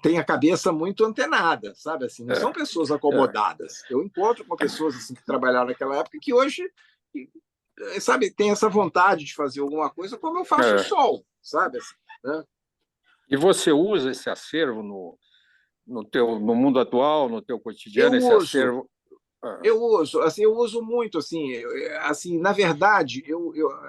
têm a cabeça muito antenada, sabe? Assim, não são pessoas acomodadas. Eu encontro com pessoas assim, que trabalharam naquela época que hoje, sabe, tem essa vontade de fazer alguma coisa como eu faço o Sol, sabe? Assim, né? E você usa esse acervo no mundo atual, no teu cotidiano, esse acervo? Eu uso muito, assim, na verdade,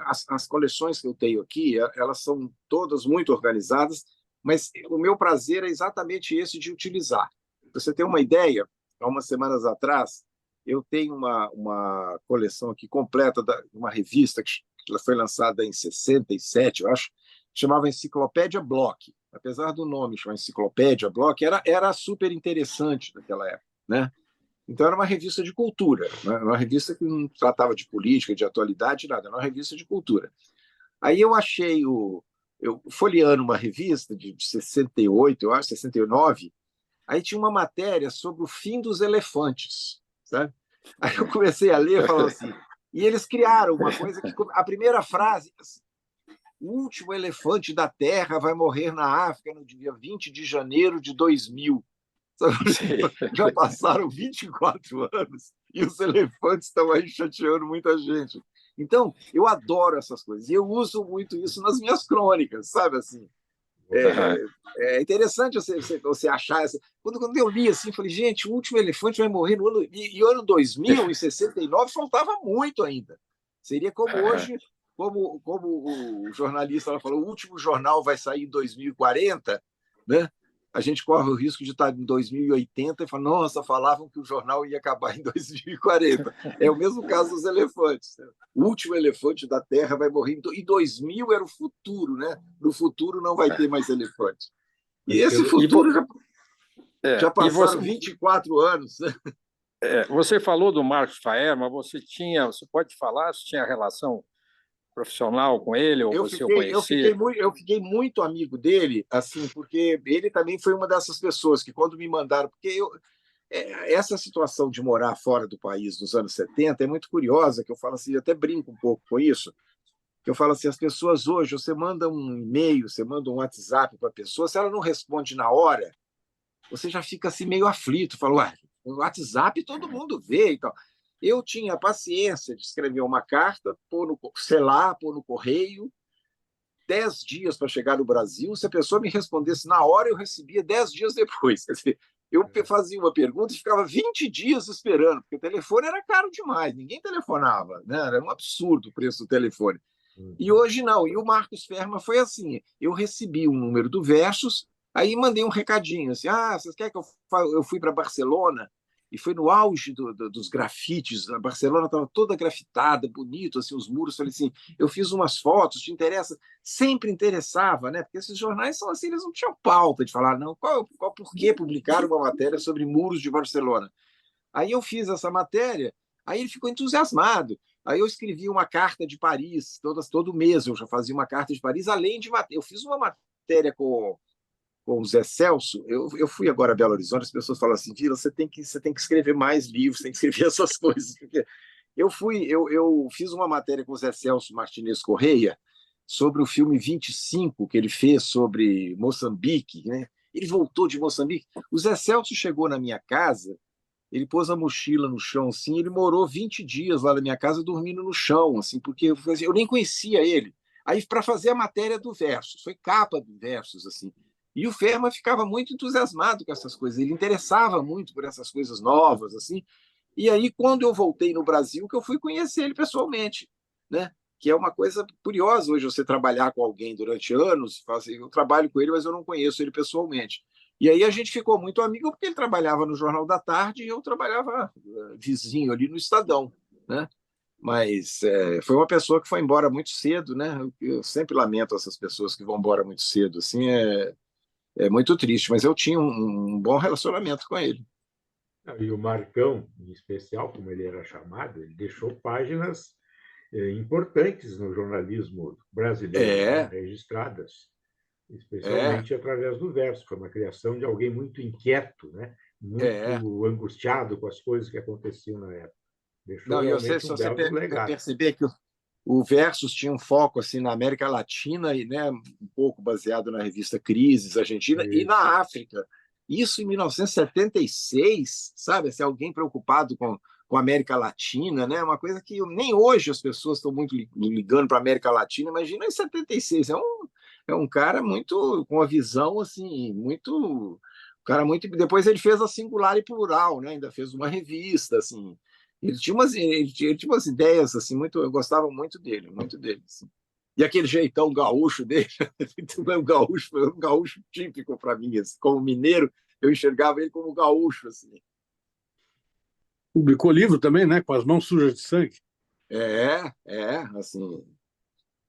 as coleções que eu tenho aqui, elas são todas muito organizadas, mas o meu prazer é exatamente esse de utilizar. Pra você ter uma ideia, há umas semanas atrás, eu tenho uma coleção aqui completa de uma revista que ela foi lançada em 67, eu acho, chamava Enciclopédia Bloch. Apesar do nome chamar Enciclopédia Bloch, era super interessante naquela época, né? Então, era uma revista de cultura, né? Uma revista que não tratava de política, de atualidade, nada, era uma revista de cultura. Aí eu achei eu folheando uma revista de 68, eu acho, 69, aí tinha uma matéria sobre o fim dos elefantes, sabe? Aí eu comecei a ler, falando assim, e eles criaram uma coisa que a primeira frase, o último elefante da Terra vai morrer na África no dia 20 de janeiro de 2000. Já passaram 24 anos e os elefantes estão aí chateando muita gente. Então, eu adoro essas coisas. E eu uso muito isso nas minhas crônicas, sabe assim? É interessante você achar essa. Quando eu li assim, falei, gente, o último elefante vai morrer no ano. E ano 2000, em 69, faltava muito ainda. Seria como hoje, como o jornalista ela falou, o último jornal vai sair em 2040, né? A gente corre o risco de estar em 2080 e falar, nossa, falavam que o jornal ia acabar em 2040. É o mesmo caso dos elefantes. O último elefante da Terra vai morrer em 2000, era o futuro, né? No futuro não vai ter mais elefante. E esse futuro já passaram 24 anos, né? Você falou do Marcos Faerma, você pode falar se tinha relação profissional com ele ou você o conhecia? Eu fiquei muito amigo dele, assim, porque ele também foi uma dessas pessoas que quando me mandaram, porque essa situação de morar fora do país nos anos 70 é muito curiosa, que eu falo assim, eu até brinco um pouco com isso, que eu falo assim, as pessoas hoje, você manda um e-mail, você manda um WhatsApp para a pessoa, se ela não responde na hora, você já fica assim meio aflito, fala, ué, o WhatsApp todo mundo vê e tal. Eu tinha a paciência de escrever uma carta, selar, pôr no correio, 10 dias para chegar no Brasil. Se a pessoa me respondesse na hora, eu recebia 10 dias depois. Quer dizer, eu fazia uma pergunta e ficava 20 dias esperando, porque o telefone era caro demais, ninguém telefonava, né? Era um absurdo o preço do telefone. E hoje não. E o Marcos Ferma foi assim, eu recebi um número do Versus, aí mandei um recadinho, assim, vocês querem que eu fui para Barcelona, e foi no auge dos grafites, a Barcelona estava toda grafitada, bonito, assim, os muros, falei assim, eu fiz umas fotos, te interessa? Sempre interessava, né? Porque esses jornais são assim, eles não tinham pauta de falar, não, por que publicar uma matéria sobre muros de Barcelona? Aí eu fiz essa matéria, aí ele ficou entusiasmado, aí eu escrevi uma carta de Paris, todo mês eu já fazia uma carta de Paris, além de eu fiz uma matéria com o Zé Celso. Eu fui agora a Belo Horizonte, as pessoas falam assim, Vila, você tem que escrever mais livros, tem que escrever essas coisas, porque eu fiz uma matéria com o Zé Celso Martinez Correia sobre o filme 25 que ele fez sobre Moçambique, né? Ele voltou de Moçambique. O Zé Celso chegou na minha casa, ele pôs a mochila no chão assim, ele morou 20 dias lá na minha casa dormindo no chão, assim, porque eu nem conhecia ele. Aí para fazer a matéria do Versus, foi capa do Versus, assim. E o Ferma ficava muito entusiasmado com essas coisas, ele interessava muito por essas coisas novas, assim. E aí, quando eu voltei no Brasil, que eu fui conhecer ele pessoalmente, né? Que é uma coisa curiosa hoje você trabalhar com alguém durante anos, assim, eu trabalho com ele, mas eu não conheço ele pessoalmente. E aí a gente ficou muito amigo porque ele trabalhava no Jornal da Tarde e eu trabalhava vizinho ali no Estadão, né? Mas foi uma pessoa que foi embora muito cedo, né? Eu sempre lamento essas pessoas que vão embora muito cedo, assim, é muito triste, mas eu tinha um bom relacionamento com ele. E o Marcão, em especial, como ele era chamado, ele deixou páginas importantes no jornalismo brasileiro, né, registradas, especialmente através do Verso. Foi uma criação de alguém muito inquieto, né? Muito angustiado com as coisas que aconteciam na época. Deixou realmente um belo legado. Perceber que o Versus tinha um foco assim na América Latina e, né, um pouco baseado na revista Crises Argentina e na África. Isso em 1976, sabe? Se alguém preocupado com a América Latina, né? Uma coisa que nem hoje as pessoas estão muito ligando para a América Latina. Imagina em 76, é um cara muito com uma visão assim, muito cara muito. Depois ele fez a Singular e Plural, né? Ainda fez uma revista assim. Ele tinha umas ideias assim, muito, eu gostava muito dele assim. E aquele jeitão gaúcho dele, foi um gaúcho típico para mim, assim, como mineiro, eu enxergava ele como gaúcho assim. Publicou livro também, né? Com as mãos sujas de sangue. Assim,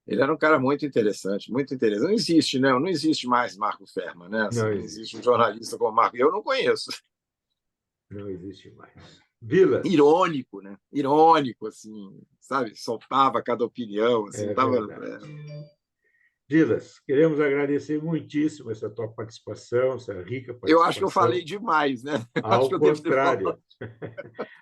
ele era um cara muito interessante, muito interessante. Não existe, né? Não existe mais Marco Ferma, né? Assim, Não não existe. existe um jornalista como Marco. Eu não conheço. Não existe mais. Vilas. Irônico, né? Irônico, assim, sabe? Soltava cada opinião, assim, É tava. verdade. Vilas, queremos agradecer muitíssimo essa tua participação, essa rica participação. Eu acho que eu falei demais, né? Ao contrário.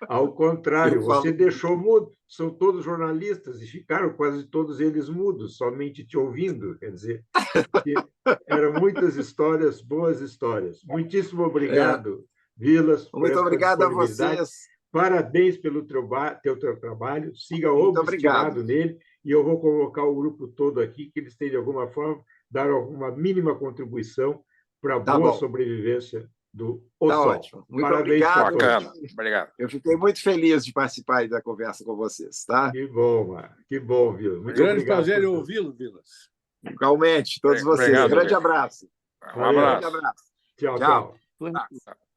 Ao contrário, você deixou mudo. São todos jornalistas e ficaram quase todos eles mudos, somente te ouvindo. Quer dizer, eram muitas histórias, boas histórias. Muitíssimo obrigado, Vilas, por Muito essa obrigado a disponibilidade. vocês. Parabéns pelo teu trabalho. Siga obstinado nele. E eu vou convocar o grupo todo aqui, que eles têm, de alguma forma, dar alguma mínima contribuição para a boa sobrevivência do O Sol. Ótimo. Muito Parabéns obrigado. Bacana. Obrigado. Eu fiquei muito feliz de participar aí da conversa com vocês, tá? Que bom, Mar. Que bom, Vilas. Muito Grande obrigado. prazer em ouvi-lo, Vilas. Igualmente, todos vocês. Obrigado, Grande Vilas. abraço. Um abraço. Grande abraço. Tchau, Tchau. tchau. Tá.